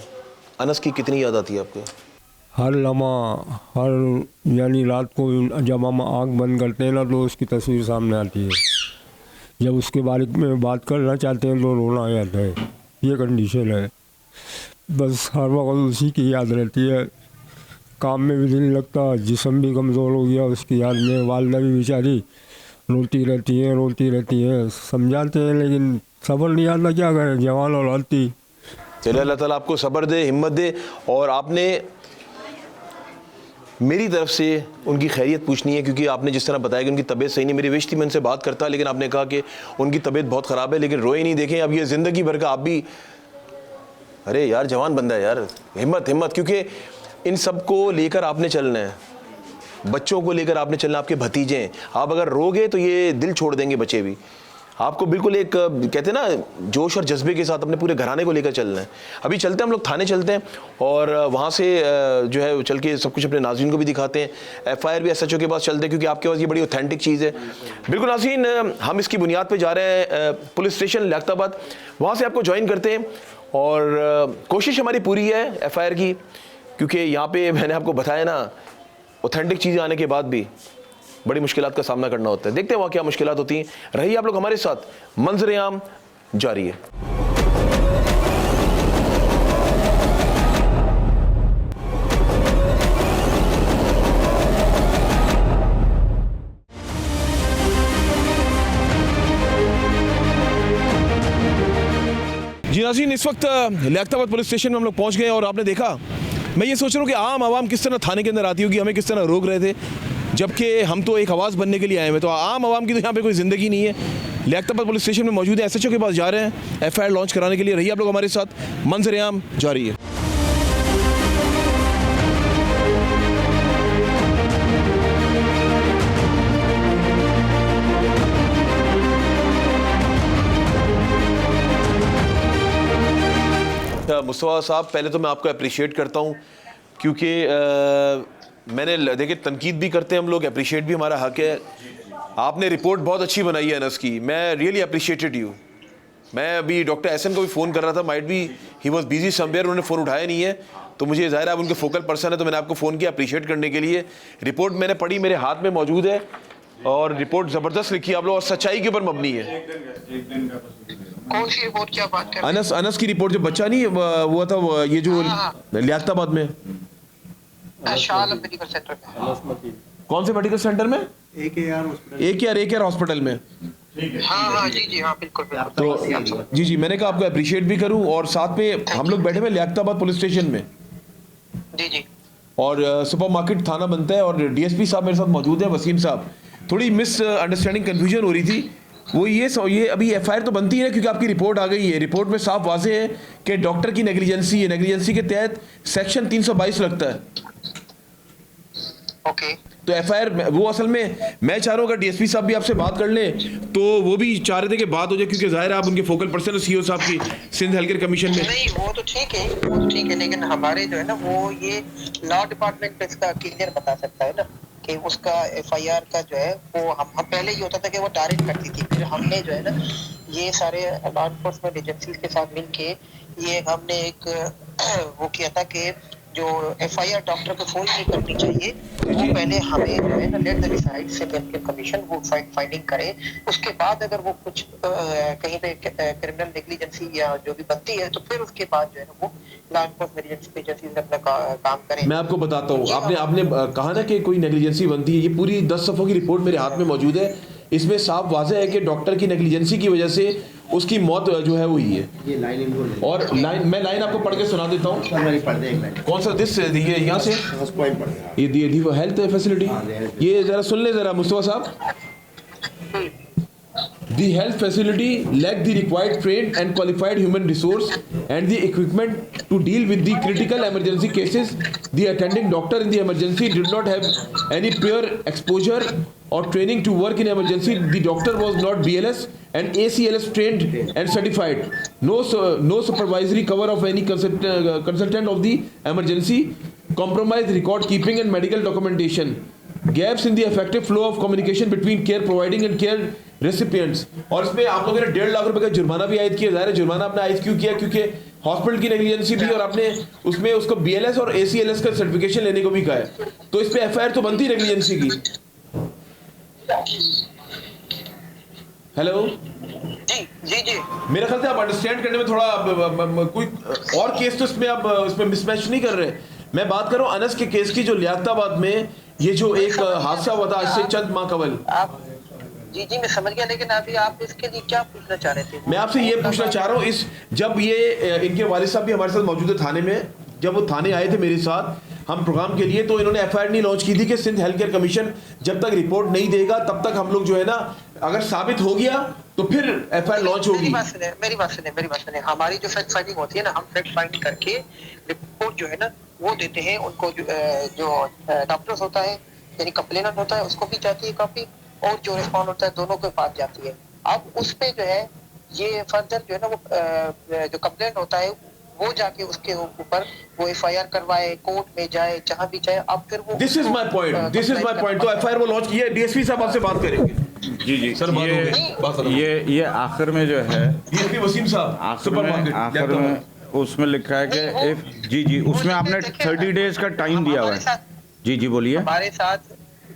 अनस की कितनी याद आती है आपको? हर लम्हा, हर यानी रात को जब हम आँख बंद करते हैं ना तो उसकी तस्वीर सामने आती है। जब उसके बारे में बात करना चाहते हैं तो रोना आ जाता है। ये कंडीशन है, बस हर वक्त उसी की याद रहती है। काम में भी दिल नहीं लगता, जिस्म भी कमज़ोर हो गया उसकी याद में। वालदा भी बेचारी रोती रहती है, समझाते हैं लेकिन सब्र नहीं आता, क्या करें, जवान औलाद थी। चलिए अल्लाह ताला आपको सब्र दे, हिम्मत दे। और आपने मेरी तरफ से उनकी खैरियत पूछनी है, क्योंकि आपने जिस तरह बताया कि उनकी तबीयत सही नहीं, मेरी विश थी मैं उनसे बात करता, लेकिन आपने कहा कि उनकी तबीयत बहुत ख़राब है, लेकिन रोए नहीं। देखें अब ये ज़िंदगी भर का आप भी, अरे यार जवान बंदा है यार, हिम्मत, क्योंकि इन सब को लेकर आपने चलना है, बच्चों को लेकर आपने चलना, आपके भतीजे हैं। आप अगर रोगे तो ये दिल छोड़ देंगे बच्चे भी। आपको बिल्कुल एक कहते हैं ना जोश और जज्बे के साथ अपने पूरे घराने को लेकर चलना है। अभी चलते हैं हम लोग थाने चलते हैं और वहाँ से जो है चल के सब कुछ अपने नाज़रीन को भी दिखाते हैं। एफआईआर भी SHO के पास चलते हैं, क्योंकि आपके पास ये बड़ी ऑथेंटिक चीज़ है। बिल्कुल नाज़रीन, हम इसकी बुनियाद पर जा रहे हैं पुलिस स्टेशन लियाकताबाद, वहाँ से आपको ज्वाइन करते हैं और कोशिश हमारी पूरी है एफआईआर की, क्योंकि यहाँ पे मैंने आपको बताया ना ऑथेंटिक चीज़ें आने के बाद भी बड़ी मुश्किलात का सामना करना होता है। देखते हैं वहाँ क्या मुश्किलात होती हैं। रहिए आप लोग हमारे साथ, मंजर आम जारी है। जी नाज़रीन, इस वक्त लियाकताबाद पुलिस स्टेशन में हम लोग पहुँच गए और आपने देखा, मैं ये सोच रहा हूँ कि आम आवाम किस तरह थाने के अंदर आती होगी, हमें किस तरह रोक रहे थे, जबकि हम तो एक आवाज़ बनने के लिए आए हुए। तो आम आवाम की तो यहाँ पे कोई ज़िंदगी नहीं है। लियाकताबाद पुलिस स्टेशन में मौजूद है, SHO के पास जा रहे हैं FIR लॉन्च कराने के लिए। रहिए आप लोग हमारे साथ, मंजर-ए-आम जारी है। मुस्तफ़ा साहब, पहले तो मैं आपको अप्रिशिएट करता हूँ क्योंकि मैंने देखिए तनकीद भी करते हैं हम लोग, अप्रिशिएट भी हमारा हक है। आपने रिपोर्ट बहुत अच्छी बनाई है अनस की, मैं रियली अप्रिशिएटेड यू। मैं अभी डॉक्टर एहसन को भी फ़ोन कर रहा था, might be he was busy somewhere, उन्होंने फ़ोन उठाया नहीं है, तो मुझे ज़ाहिर है आप उनके फोकल पर्सन है, तो मैंने आपको फ़ोन किया अप्रिशिएट करने के लिए। रिपोर्ट मैंने पढ़ी, मेरे हाथ में मौजूद है और रिपोर्ट ज़बरदस्त लिखी है आप लोग और सच्चाई के ऊपर मबनी है। कौन सी रिपोर्ट की आप बात कर रहे हैं? अनस की रिपोर्ट, जो बच्चा नहीं हुआ था ये जो लियाकताबाद में, शाह मेडिकल सेंटर में। कौन से मेडिकल सेंटर में? AKR हॉस्पिटल में। हाँ जी हाँ बिल्कुल तो जी मैंने कहा आपको अप्रिशिएट भी करूं और साथ में हम लोग बैठे हुए लियाकताबाद पुलिस स्टेशन में जी और सुपर मार्केट थाना बनता है और DSP साहब मेरे साथ मौजूद है, वसीम साहब। थोड़ी मिस अंडरस्टैंडिंग कन्फ्यूजन हो रही थी। वो ये अभी FIR तो बनती है ना, क्योंकि आपकी रिपोर्ट आ गई है, रिपोर्ट में साफ वाजे है कि डॉक्टर की नेग्लिजेंसी है, नेग्लिजेंसी के तहत सेक्शन 322 लगता है। ओके, तो FIR वो असल में मैं चाह रहा हूँ अगर DSP साहब भी आपसे बात कर लें तो वो भी चाह रहे थे कि बात हो जाए, क्योंकि जाहिर है आप उनके फोकल पर्सन CO साहब की सिंध हेल्थ केयर कमीशन में। नहीं वो तो ठीक है, लेकिन हमारे जो है ना वो ये लॉ डिपार्टमेंट पे इसका क्लियर बता सकता है ना कि उसका FIR का जो है वो हम पहले ये होता था कि वो डायरेक्ट करती थी, फिर हमने जो है ना ये सारे लॉ एनफोर्समेंट एजेंसीज के साथ मिलके ये हमने एक वो किया था कि जो FIR डॉक्टर को फोन नहीं करनी चाहिए, वो पहले हमें जो है ना लेट द डिसाइड से कमीशन वो फाइंडिंग करे, उसके बाद अगर वो कुछ कहीं पे क्रिमिनल नेग्लिजेंसी या जो भी बनती है तो फिर उसके बाद जो है ना वो लॉ एनफोर्समेंट एजेंसीज अपना काम करें। मैं आपको बताता हूँ, आपने कहा ना कि कोई नेग्लिजेंसी बनती है, ये पूरी 10 सफ़ों की रिपोर्ट मेरे हाथ में मौजूद है। इसमें साफ वाज़ेह है कि डॉक्टर की नेग्लिजेंसी की वजह से उसकी मौत जो है हुई है। ये लाइन और मैं लाइन आपको पढ़ के सुना देता हूँ। कौन सा दिस ये यहाँ से ये हेल्थ फैसिलिटी, ये जरा सुन ले जरा मुस्तफा साहब। The health facility lacked the required trained and qualified human resource and the equipment to deal with the critical emergency cases. The attending doctor in the emergency did not have any prior exposure or training to work in emergency. The doctor was not BLS and ACLS trained and certified. No supervisory cover of any consultant of the emergency. Compromised record keeping and medical documentation. Gaps in the effective flow of communication between care providing and care recipients. और इसमें आप लोगों ने 1.5 लाख रुपए का जुर्माना भी आयद किया। ज़ाहिर है जुर्माना आपने आयद क्यों किया? क्योंकि हॉस्पिटल की नेग्लिजेंसी भी और आपने उसमें उसको BLS और ACLS का सर्टिफिकेशन लेने को भी कहा है, तो इस पे FIR तो बनती नेग्लिजेंसी की। हेलो जी मेरा ख्याल से आप अंडरस्टैंड करने में थोड़ा कोई और केस तो इसमें मिसमैच नहीं कर रहे। मैं बात कर रहा हूँ अनस के केस की, जो लियाकताबाद में ये जो एक हादसा हुआ था आज से चंद माह कबल। आप जी मैं समझ गया, लेकिन अभी आप इसके लिए क्या पूछना चाह रहे थे? मैं आपसे ये पूछना चाह रहा हूँ, जब ये इनके वालिद साहब भी हमारे साथ मौजूद है थाने में, जब वो थाने आए थे मेरे साथ हम प्रोग्राम के लिए, तो इन्होंने FIR नहीं लॉन्च की थी कि सिंध हेल्थ केयर कमीशन जब तक रिपोर्ट नहीं देगा तब तक हम लोग जो है ना, अगर साबित हो गया तो फिर FIR लॉन्च होगी। मेरी बात सुने, हमारी जो फैक्ट फाइंडिंग होती है ना, हम फैक्ट फाइंड करके रिपोर्ट जो है ना वो देते हैं उनको, जो डॉक्टर्स होता है यानी कंप्लेनेंट होता है उसको भी जाती है कॉपी, और जो रिस्पॉन्ड होता है दोनों के पास जाती है। अब उस पे जो है ये फर्दर जो है ना वो जो कंप्लेंट होता है वो जाके उसके ऊपर वो FIR करवाए, कोर्ट में जाए, जहां भी जाए। अब फिर वो दिस इज माय पॉइंट। तो FIR वो लॉन्च किया, DSP साहब आपसे बात करेंगे। जी सर ये आखिर में जो है DSP वसीम साहब आखिर में उसमें लिखा है कि जी उसमें आपने 30 डेज का टाइम दिया हुआ है। जी बोलिए। हमारे साथ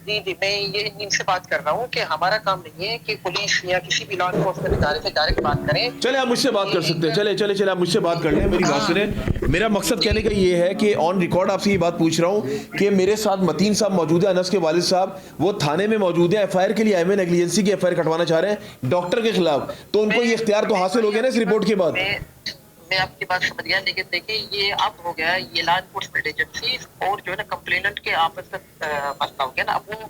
जी मैं ये इनसे बात कर रहा हूँ कि हमारा काम नहीं है कि पुलिस या किसी भी लॉ एनफोर्समेंट इदारे से डायरेक्ट बात करें। चले आप मुझसे बात कर सकते हैं, चले आप मुझसे बात कर लें। मेरी बात सुने, मेरा मकसद कहने का ये है कि ऑन रिकॉर्ड आपसे ये बात पूछ रहा हूँ कि मेरे साथ मतीन साहब मौजूद है, अनस के वालिद साहब, वो थाने में मौजूद है, FIR के लिए आए हुए, नेग्लिजेंसी की FIR कटवाना चाह रहे हैं डॉक्टर के खिलाफ, तो उनको ये इख्तियार तो हासिल हो गया ना इस रिपोर्ट के बाद? मैं आपकी बात समझ गया, लेकिन देखिए ये अब हो गया, ये लॉ एनफोर्समेंट एजेंसी और जो है ना कंप्लेनेंट के आपस में मसला हो गया ना। अब वो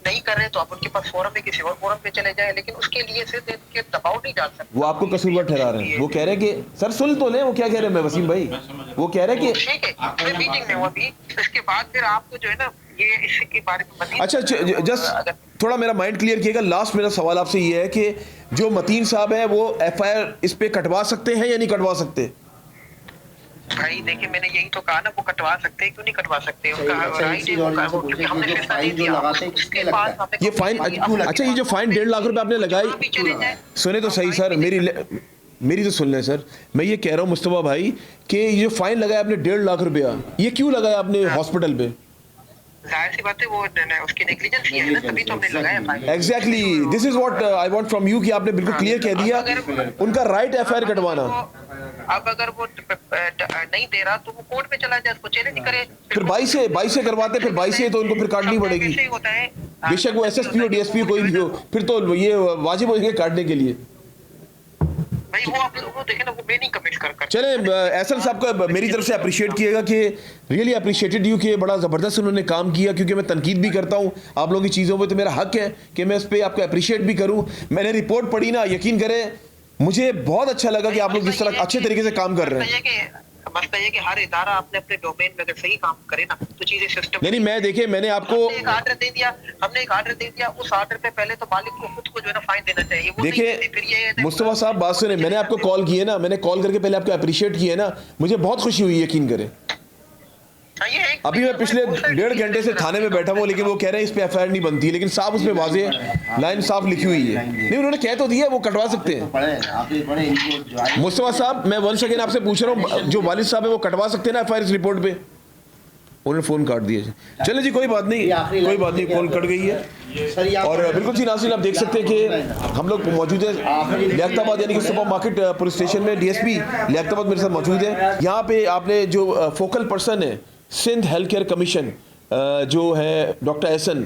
नहीं कर रहे तो आप उनके पास फोरम में किसी और फोरम पे चले जाए, लेकिन उसके लिए सिर्फ इनके दबाव नहीं डाल सकते। वो आपको कसूरवार ठहरा रहे हैं। वो कह रहे हैं कि सर सुन तो ले, वो क्या कह रहे हैं वसीम भाई, वो कह रहे हैं कि ठीक है, मैं मीटिंग में हूँ अभी, इसके बाद फिर आपको जो है ना ये इसके बारे में मज़ीद अच्छा जस्ट थोड़ा मेरा माइंड क्लियर किएगा। लास्ट मेरा सवाल आपसे ये है कि जो मतीन साहब है वो एफआईआर इस पे कटवा सकते हैं या नहीं कटवा सकते? भाई देखिए मैंने यही तो कहा ना, वो कटवा सकते हैं, क्यों नहीं कटवा सकते, उनका राइट है, क्योंकि हमने फैसला दे दिया। उसके बाद हमें ये फाइन, अच्छा ये जो फाइन 1.5 लाख रुपए आपने लगाई, सुने तो सही सर, मेरी तो सुन लें सर। मैं ये कह रहा हूँ मुस्तफा भाई कि ये जो फाइन लगाया आपने 1.5 लाख रुपया, ये क्यों लगाया आपने हॉस्पिटल पे? जाहिर सी बात है वो उसकी नेग्लिजेंस है ना, तभी तो हमने लगाया fine. Exactly this is what I want from you कि आपने बिल्कुल क्लियर कह दिया उनका राइट एफआईआर कटवाना। अब अगर वो नहीं दे रहा तो वो कोर्ट में चला जाए, उसको चैलेंज करे। फिर 22 से करवाते, फिर 22 से तो उनको फिर काटनी पड़ेगी। होता है बेशक वो एसएसपी हो डीएसपी कोई भी हो, फिर तो ये वाजिब होगी काटने के लिए। भाई वो देखे ना, वो मैं नहीं कमिट कर चले एहसन साहब का मेरी तरफ से अप्रिशिएट किएगा कि रियली अप्रिशिएटेड यू कि बड़ा ज़बरदस्त उन्होंने काम किया, क्योंकि मैं तनकीद भी करता हूँ आप लोगों की चीज़ों पे, तो मेरा हक है कि मैं इस पर आपको अप्रिशिएट भी करूँ। मैंने रिपोर्ट पढ़ी ना, यकीन करें मुझे बहुत अच्छा लगा कि आप लोग जिस तरह अच्छे तरीके से काम कर रहे हैं। मसला ये कि हर इदारा अपने अपने डोमेन में अगर सही काम करे ना तो चीजें सिस्टम नहीं मैं देखिए मैंने आपको एक आर्डर दे दिया, हमने एक आर्डर दे दिया, उस आर्डर पे पहले तो मालिक को खुद को जो है ना फाइन देना चाहिए। वो देखिए मुस्तफा साहब बात सुने, मैंने आपको कॉल की है ना, मैंने कॉल करके पहले आपको अप्रिशिएट किया है ना, मुझे बहुत खुशी हुई, यकीन करें। अभी मैं पिछले 1.5 घंटे से थाने में बैठा हुआ, लेकिन वो कह रहे हैं इस पे एफआईआर नहीं बनती, लेकिन साफ उसमें वाजे लाइन साफ लिखी हुई है। नहीं उन्होंने कह तो दिया वो कटवा सकते हैं। मुस्तफा साहब मैं वंस अगेन आपसे पूछ रहा हूँ, जो वालिद साहब है वो कटवा सकते हैं ना एफआईआर इस रिपोर्ट पे? उन्होंने फोन काट दिया। चले जी कोई बात नहीं, कोई बात नहीं, फोन कट गई है। और बिल्कुल जी नाज़रीन आप देख सकते हैं कि हम लोग मौजूद है लियाकताबाद यानी कि सुपर मार्केट पुलिस स्टेशन में। डीएसपी लियाकताबाद मेरे साथ मौजूद है। यहाँ पे आपने जो फोकल पर्सन है सिंध हेल्थ केयर कमीशन जो है डॉक्टर एहसन,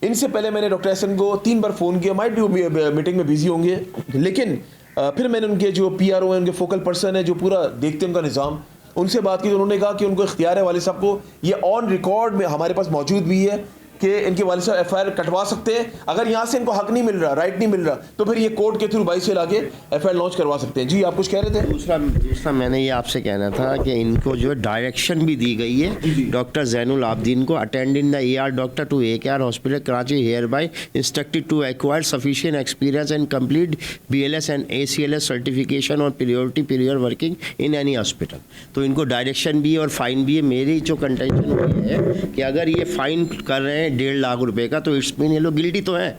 इनसे पहले मैंने डॉक्टर एहसन को 3 बार फ़ोन किया, माइट भी मीटिंग में बिजी होंगे, लेकिन फिर मैंने उनके जो पीआरओ हैं, उनके फोकल पर्सन है जो पूरा देखते हैं उनका निज़ाम, उनसे बात की तो उन्होंने कहा कि उनको इख्तियार है वालिद साहब को, ये ऑन रिकॉर्ड में हमारे पास मौजूद भी है कि इनके वालिद साहब एफआईआर कटवा सकते हैं। अगर यहाँ से इनको हक नहीं मिल रहा, राइट नहीं मिल रहा, तो फिर ये कोर्ट के थ्रू 22 से लाके एफआईआर लॉन्च करवा सकते हैं। जी आप कुछ कह रहे थे? दूसरा मैंने ये आपसे कहना था कि इनको जो डायरेक्शन भी दी गई है डॉक्टर जैनुल आबदीन को, attend in the ER doctor to AKR hospital Karachi, hereby instructed to acquire sufficient experience and complete BLS and ACLS certification और priority period working in any hospital. तो इनको डायरेक्शन भी और फाइन भी है। मेरी जो कंटेंशन हुई है कि अगर ये फाइन कर रहे हैं 1.5 लाख रुपए का, तो इट्स मीन ये लोग गिल्टी तो है।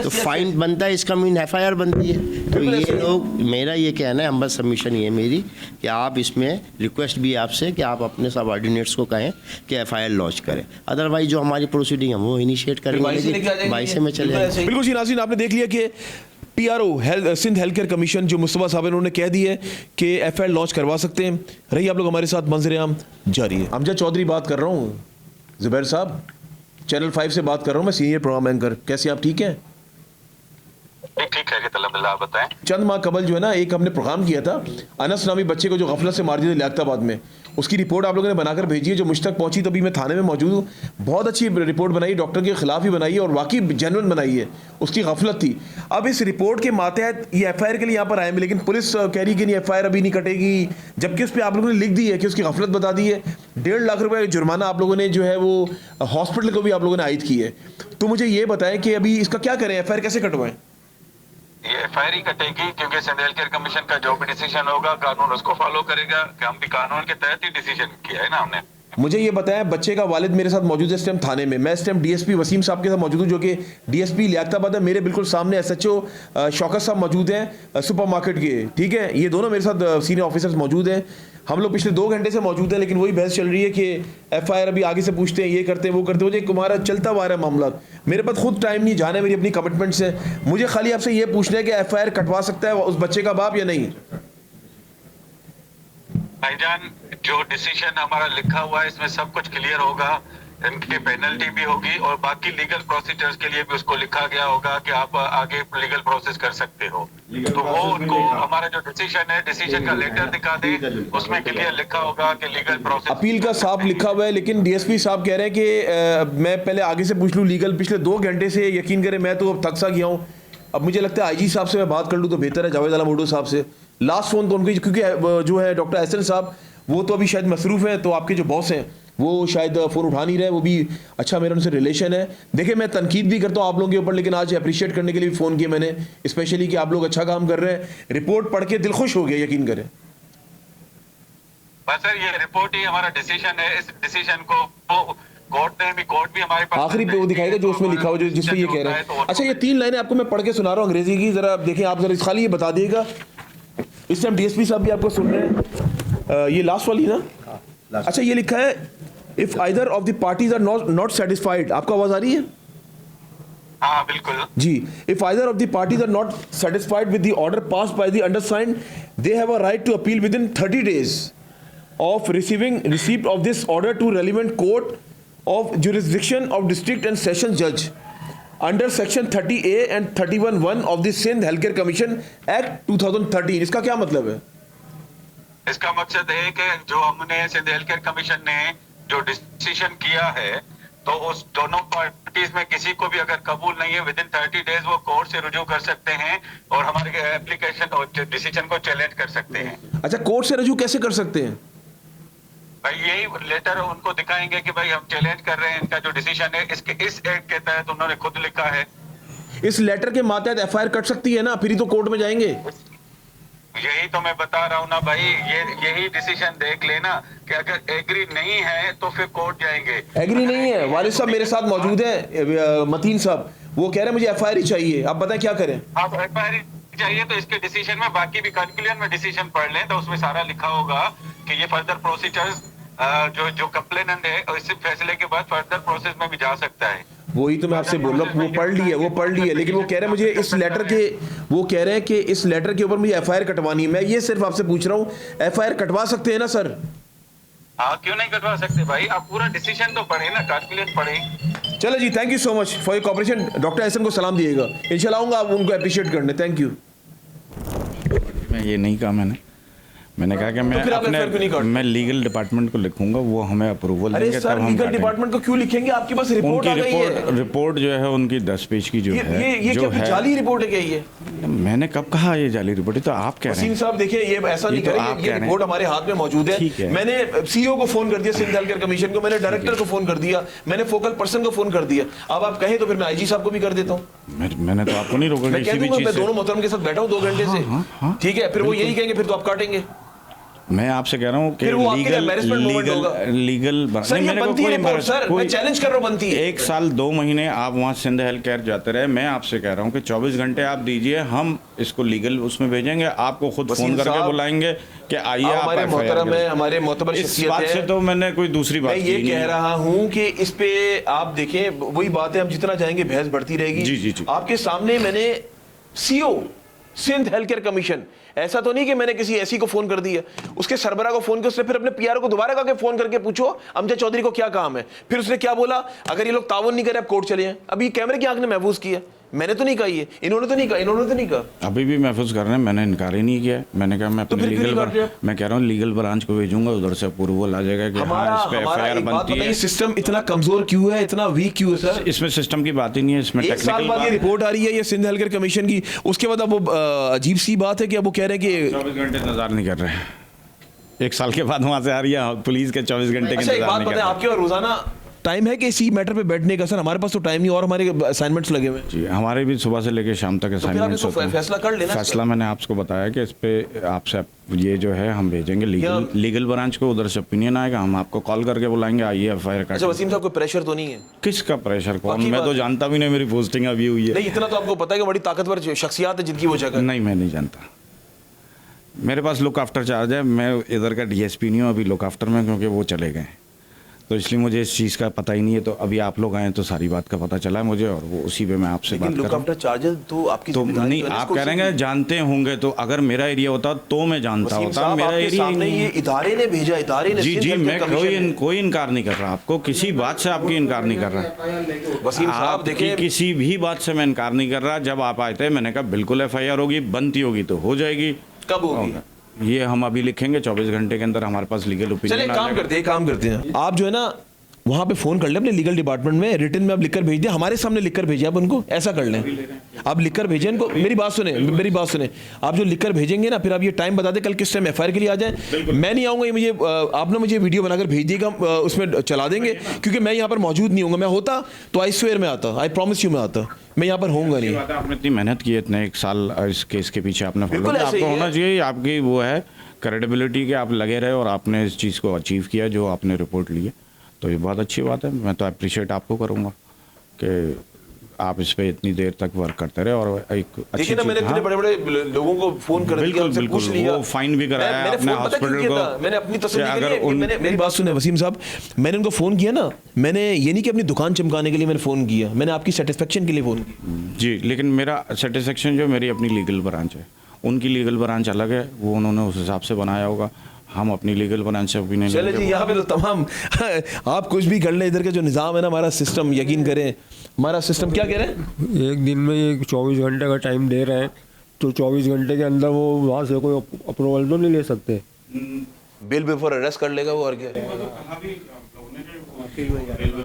तो फाइन बनता है, इसका मीन एफआईआर बनती है। तो ये लोग, मेरा ये कहना है, हम बस सबमिशन ये मेरी कि आप इसमें रिक्वेस्ट भी आपसे कि आप अपने सबऑर्डिनेट्स को कहें कि एफआईआर लॉन्च करें, अदरवाइज जो हमारी प्रोसीडिंग है वो इनिशिएट करेंगे, 22 में चले जाएंगे। बिल्कुल जी नाज़रीन आपने देख लिया कि PRO Sindh health care commission जो मुस्तफा साहब उन्होंने कह दिया है कि एफआईआर लॉन्च करवा सकते हैं। रही आप लोग हमारे साथ, मंजर-ए-आम जारी है। अमजद चौधरी बात कर रहा हूँ, जुबैर साहब चैनल 5 से बात कर रहा हूँ मैं, सीनियर प्रोग्राम एंकर। कैसे आप ठीक हैं? ठीक है अल्हम्दुलिल्लाह, आप बताएं। चंद माह कबल जो है ना एक हमने प्रोग्राम किया था, अनस नामी बच्चे को जो गफलत से मार दिया था लियाकताबाद में, उसकी रिपोर्ट आप लोगों ने बनाकर भेजी है जो मुझ तक पहुंची। तो अभी मैं थाने में मौजूद हूँ। बहुत अच्छी रिपोर्ट बनाई, डॉक्टर के खिलाफ ही बनाई है और वाकई जेन्युइन बनाई है, उसकी गफलत थी। अब इस रिपोर्ट के मातहत ये एफआईआर के लिए यहाँ पर आए हैं, लेकिन पुलिस कह रही है कि नहीं एफआईआर अभी नहीं कटेगी, जबकि उस पर आप लोगों ने लिख दी है कि उसकी गफलत बता दी है। 1.5 लाख रुपये जुर्माना आप लोगों ने जो है वो हॉस्पिटल को भी आप लोगों ने आयद की है। तो मुझे ये बताएं कि अभी इसका क्या करें, एफआईआर कैसे कटवाएं? ये एफआईआर ही कटेगी, क्योंकि सिंध हेल्थ केयर कमीशन का जो भी डिसीजन होगा कानून उसको फॉलो करेगा, कि हम भी कानून के तहत ही डिसीजन किया है ना हमने। मुझे ये बताएं, बच्चे का वालिद मेरे साथ मौजूद है इस टाइम थाने में, मैं इस टाइम डीएसपी वसीम साहब के साथ मौजूद हूँ जो कि डीएसपी लियाकताबाद है। मेरे बिल्कुल सामने SHO शौकत साहब मौजूद हैं सुपर मार्केट के, ठीक है, ये दोनों मेरे साथ सीनियर ऑफिसर्स मौजूद हैं। हम लोग पिछले 2 घंटे से मौजूद हैं, लेकिन वही बहस चल रही है कि एफआईआर अभी आगे से पूछते हैं, ये करते हैं वो करते हैं। मुझे तुम्हारा चलता हुआ है मामला, मेरे पास खुद टाइम नहीं, जाने मेरी अपनी कमिटमेंट्स है। मुझे खाली आपसे ये पूछना है कि एफआईआर कटवा सकता है उस बच्चे का बाप या नहीं? भाईजान जो डिसीजन हमारा लिखा हुआ है इसमें सब कुछ क्लियर होगा इनकी पेनल्टी भी होगी और बाकी लीगल प्रोसीजर्स के लिए भी उसको लिखा गया होगा कि आप आगे लीगल प्रोसेस कर सकते हो। तो वो उनको हमारा जो डिसीजन है, डिसीजन का लेटर दिखा दे, उसमें क्लियर लिखा होगा कि लीगल प्रोसेस। अपील का साफ लिखा हुआ है, लेकिन डीएसपी साहब कह रहे हैं कि मैं पहले आगे से पूछ लूँ लीगल। पिछले 2 घंटे से यकीन करें मैं तो अब थक सा गया हूँ। अब मुझे लगता है आईजी साहब से मैं बात कर लूँ तो बेहतर है, जावेद आलम भुट्टो साहब से। लास्ट फोन तो उनकी, क्योंकि जो है डॉक्टर एहसन साहब वो तो अभी शायद मसरूफ़ हैं, तो आपके जो बॉस हैं वो शायद फ़ोन उठा नहीं रहे। वो भी अच्छा मेरा उनसे रिलेशन है। देखिए मैं तनकीद भी करता हूँ आप लोगों के ऊपर, लेकिन आज अप्रिशिएट करने के लिए भी फ़ोन किया मैंने, स्पेशली कि आप लोग अच्छा काम कर रहे हैं। रिपोर्ट पढ़ के दिल खुश हो गया, यकीन करें। बस सर ये रिपोर्ट ही हमारा डिसीजन है। इस डिसीजन को कोर्ट भी हमारे पास आखिरी पे वो दिखाएगा जो उसमें लिखा हुआ, जो जिसमें ये कह रहे हैं। अच्छा ये 3 लाइनें आपको मैं पढ़ के सुना रहा हूँ अंग्रेजी की, जरा देखिए आप, जरा खाली ये बता दिएगा। इस टाइम डीएसपी साहब भी आपको सुन रहे हैं। ये लास्ट वाली ना, अच्छा ये लिखा है if either of the parties are not satisfied. आपको आवाज आ रही है? हाँ बिल्कुल जी। If either of the parties are not satisfied with the order passed by the undersigned, they have a right to appeal within 30 days of receipt of this order to relevant court of jurisdiction of district and session judge under section 30A and 31(1) of the Sindh Healthcare Commission Act 2013। इसका क्या मतलब है? इसका मकसद है कि जो हमने सिंध हेल्थ केयर कमीशन ने जो डिसीजन किया है, तो उस दोनों पार्टीज में किसी को भी अगर कबूल नहीं है, विद इन 30 days वो कोर्ट से रुजू कर सकते हैं और हमारे एप्लीकेशन और डिसीजन को चैलेंज कर सकते हैं। अच्छा कोर्ट से रुजू कैसे कर सकते हैं? भाई यही लेटर उनको दिखाएंगे कि भाई हम चैलेंज कर रहे हैं इनका जो डिसीजन है, इसके इस एक्ट के तहत उन्होंने खुद लिखा है। इस लेटर के मातहत एफआईआर कट सकती है ना, फिर ही तो कोर्ट में जाएंगे। यही तो मैं बता रहा हूँ ना भाई, यही डिसीजन देख लेना कि अगर एग्री नहीं है तो फिर कोर्ट जाएंगे। एग्री नहीं है, वालिद साहब मेरे साथ मौजूद हैं, मतीन साहब, वो कह रहे हैं मुझे एफआईआर ही चाहिए। आप बताएं क्या करें? आप एफआईआर चाहिए तो इसके डिसीजन में, बाकी भी कंक्लूजन में डिसीजन पढ़ लें तो उसमें सारा लिखा होगा कि ये फर्दर प्रोसीजर्स जो कंप्लेनेंट है और इस फैसले के बाद फर्दर प्रोसेस में भी जा सकता है। वही तो मैं आपसे बोल रहा हूँ, वो पढ़ ली है, लेकिन वो कह रहे हैं मुझे इस लेटर के, वो कह रहे हैं कि इस लेटर के ऊपर मुझे एफआईआर कटवानी है। मैं ये सिर्फ आपसे पूछ रहा हूँ, एफआईआर कटवा सकते हैं ना सर? हाँ क्यों नहीं कटवा सकते भाई, आप पूरा डिसीजन तो पढ़े ना, कंक्लूजन पढ़े। चलो जी, thank you so much for your cooperation. Doctor Ehsan को सलाम दिएगा, इंशाल्लाह आऊंगा आप उनको अप्रिशिएट करने। Thank you. मैं ये नहीं कहा, मैंने कहा कि मैं लीगल डिपार्टमेंट को लिखूंगा, वो हमें अप्रूवल देंगे। अरे सर लीगल डिपार्टमेंट को क्यों लिखेंगे? आपके पास रिपोर्ट आ गई है। रिपोर्ट जो है उनकी 10 पेज की जो है, ये जो क्या है जाली रिपोर्ट है क्या ये? मैंने कब कहा ये जाली रिपोर्ट है? तो आप कह रहे हैं। वसीम साहब देखिए ये ऐसा नहीं करेंगे, ये रिपोर्ट हमारे हाथ में मौजूद है। मैंने सीईओ को फोन कर दिया, सिंध हेल्थ केयर कमीशन को, मैंने डायरेक्टर को फोन कर दिया, मैंने फोकल पर्सन को फोन कर दिया। अब आप कहें तो फिर मैं आईजी साहब को भी कर देता हूँ। मैंने तो आपको नहीं रोका, मैं कह दूंगा मैं दोनों मोहतरम के साथ बैठा हूँ 2 घंटे से, ठीक है? फिर वो यही कहेंगे फिर तो आप काटेंगे। मैं आपसे कह रहा हूँ कि लीगल मैं चैलेंज कर रहा हूँ, बनती है। 1 साल 2 महीने आप वहाँ सिंध हेल्थ केयर जाते रहे। मैं आपसे कह रहा हूँ कि 24 घंटे आप दीजिए, हम इसको लीगल उसमें भेजेंगे, आपको खुद फोन करके बुलाएंगे कि आइए आप हमारे मोहतबर इस बात से तो मैंने कोई दूसरी बात मैं ये कह रहा हूँ कि इस पे आप देखें, वही बात है, हम जितना जाएंगे बहस बढ़ती रहेगी। जी। आपके सामने मैंने CEO Sindh health care commission, ऐसा तो नहीं कि मैंने किसी ऐसी को फोन कर दिया, उसके सरबरा को फोन किया, उसने फिर अपने पीआर को दोबारा कहा फोन करके पूछो अमजद चौधरी को क्या काम है। फिर उसने क्या बोला, अगर ये लोग ताउन नहीं करे आप कोर्ट चले जाएं। अभी कैमरे की आंख ने महफूज किया, मैंने तो नहीं कहा, ये इन्होंने तो नहीं कहा, अभी भी महफूज कर रहे हैं। मैंने इनकार ही नहीं किया, मैंने कहा मैं अपने मैं कह रहा हूँ लीगल ब्रांच को भेजूंगा, उधर से अप्रूवल आ जाएगा कि हाँ इस पे एफआईआर बनती है। सिस्टम इतना कमजोर क्यों है, इतना वीक क्यों है सर? इसमें सिस्टम की बात ही नहीं है, इसमें 1 साल बाद ये रिपोर्ट आ रही है ये सिंध हेल्थ केयर कमीशन की, उसके बाद अब वो अजीब सी बात है कि अब वो कह रहे हैं कि 24 घंटे इंतजार नहीं कर रहे हैं। 1 साल के बाद वहां से आ रही है पुलिस के 24 घंटे के इंतजार नहीं कर रहे। आपके और रोजाना टाइम है कि इसी मैटर पे बैठने का? सर हमारे पास तो टाइम नहीं और हमारे असाइनमेंट्स लगे हुए हैं। जी हमारे भी सुबह से लेकर शाम तक असाइनमेंट्स होते हैं। फैसला कर लेना। फैसला मैंने आपको बताया कि इस पे आपसे ये जो है हम भेजेंगे लीगल ब्रांच को, उधर से ओपिनियन आएगा, हम आपको कॉल करके बुलाएंगे, आइए एफआईआर कर। अच्छा वसीम साहब कोई प्रेशर तो नहीं है? किसका प्रेशर? कौन? मैं तो जानता भी नहीं, मेरी पोस्टिंग अभी हुई है। नहीं इतना तो आपको पता है कि बड़ी ताकतवर शख्सियत है जिनकी वो जगह। नहीं मैं नहीं जानता, मेरे पास लुक आफ्टर चार्ज है, मैं इधर का डीएसपी नहीं हूँ अभी लुक आफ्टर में, क्योंकि वो चले गए। तो इसलिए मुझे इस चीज़ का पता ही नहीं है। तो अभी आप लोग आए तो सारी बात का पता चला है मुझे, और वो उसी पे मैं आपसे बात कर रहा हूँ। चार्जेस तो आपकी तो नहीं, आप कह रहे हैं जानते होंगे, तो अगर मेरा एरिया होता तो मैं जानता होता। मेरा एरिया सामने ये इदारे ने भेजा, इदारे ने जी मैं कोई इनकार नहीं कर रहा, आपको किसी बात से आपकी इनकार नहीं कर रहा। वसीम साहब देखिए, किसी भी बात से मैं इनकार नहीं कर रहा। जब आप आए थे मैंने कहा बिल्कुल FIR होगी, बनती होगी तो हो जाएगी। कब होगी ये हम अभी लिखेंगे, 24 घंटे के अंदर हमारे पास लीगल ओपिनियन। चलिए काम करते हैं, आप जो है ना वहाँ पे फ़ोन कर लें अपने लीगल डिपार्टमेंट में, रिटन में आप लिखकर भेज दें, हमारे सामने लिखकर भेजें आप उनको, ऐसा कर लें। आप लिखकर भेजें इनको, मेरी बात सुने, आप जो लिखकर भेजेंगे ना, फिर आप ये टाइम बता दें कल किस टाइम FIR के लिए आ जाएं। मैं नहीं आऊँगा, ये मुझे आप ना मुझे वीडियो बनाकर भेज दिएगा, उसमें चला देंगे, क्योंकि मैं यहाँ पर मौजूद नहीं हूँगा। मैं होता तो आई स्वेयर में आता, आई प्रॉमिस यू मैं आता, मैं यहाँ पर होऊंगा नहीं। आपने इतनी मेहनत की है, इतने 1 साल इस केस के पीछे आपने फॉलो किया, आपको होना चाहिए, आपकी वो है क्रेडिबिलिटी के आप लगे रहे और आपने इस चीज़ को अचीव किया जो आपने रिपोर्ट ली है, तो ये बहुत अच्छी बात है। मैं तो अप्रिशिएट आपको करूँगा कि आप इस पे इतनी देर तक वर्क करते रहे और एक अच्छी ना, मैंने इतने बड़े-बड़े लोगों को फोन कर दिया, उनसे पूछ लिया, वो फाइन भी कराया अपने हॉस्पिटल को। मैंने अपनी तसल्ली के लिए, मैंने मेरी बात सुने वसीम साहब, मैंने उनको फ़ोन किया ना, मैंने ये नहीं कि अपनी दुकान चमकाने के लिए मैंने फ़ोन किया, मैंने आपकी सेटिस्फेक्शन के लिए फ़ोन किया। जी, लेकिन मेरा सेटिस्फेक्शन जो मेरी अपनी लीगल ब्रांच है, उनकी लीगल ब्रांच अलग है, वो उन्होंने उस हिसाब से बनाया होगा। हम अपनी लीगल ब्रांच से ओपिनियन। चले जी, यहाँ पे तो तमाम आप कुछ भी कर लें, इधर का जो निज़ाम है ना हमारा सिस्टम, यकीन करें हमारा सिस्टम, क्या कह रहे हैं, एक दिन में ये 24 घंटे का टाइम दे रहे हैं, तो 24 घंटे के अंदर वो वहाँ से कोई अप्रूवल तो नहीं ले सकते। बिल बिफोर अरेस्ट कर लेगा वो, और क्या।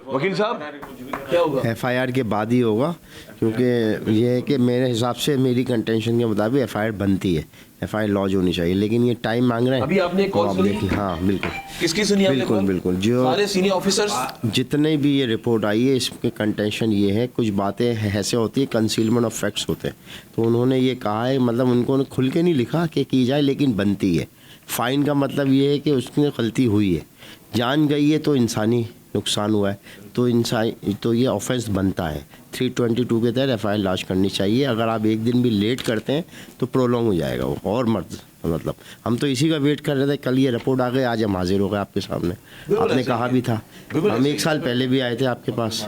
वकील साहब क्या होगा? FIR के बाद ही होगा, क्योंकि ये है कि मेरे हिसाब से मेरी कंटेंशन के मुताबिक FIR बनती है, FIR लॉज होनी चाहिए, लेकिन ये टाइम मांग रहे हैं। अभी आपने कॉल सुनी? हाँ बिल्कुल। किसकी सुनी आपने? बिल्कुल जो सारे सीनियर ऑफिसर्स जितने भी ये रिपोर्ट आई है, इसके कंटेंशन ये है, कुछ बातें ऐसे होती है कंसीलमेंट ऑफ फैक्ट्स होते हैं, तो उन्होंने ये कहा है, मतलब उनको खुल के नहीं लिखा कि की जाए, लेकिन बनती है। फ़ाइन का मतलब ये है कि उसमें गलती हुई है, जान गई है तो इंसानी नुकसान हुआ है, तो ये ऑफेंस बनता है। 322 के तहत FIR लॉन्च करनी चाहिए। अगर आप एक दिन भी लेट करते हैं तो प्रोलॉन्ग हो जाएगा वो, और मतलब हम तो इसी का वेट कर रहे थे, कल ये रिपोर्ट आ गई, आज हम हाजिर हो गए आपके सामने। आपने कहा भी था, हम 1 साल पहले भी आए थे आपके पास,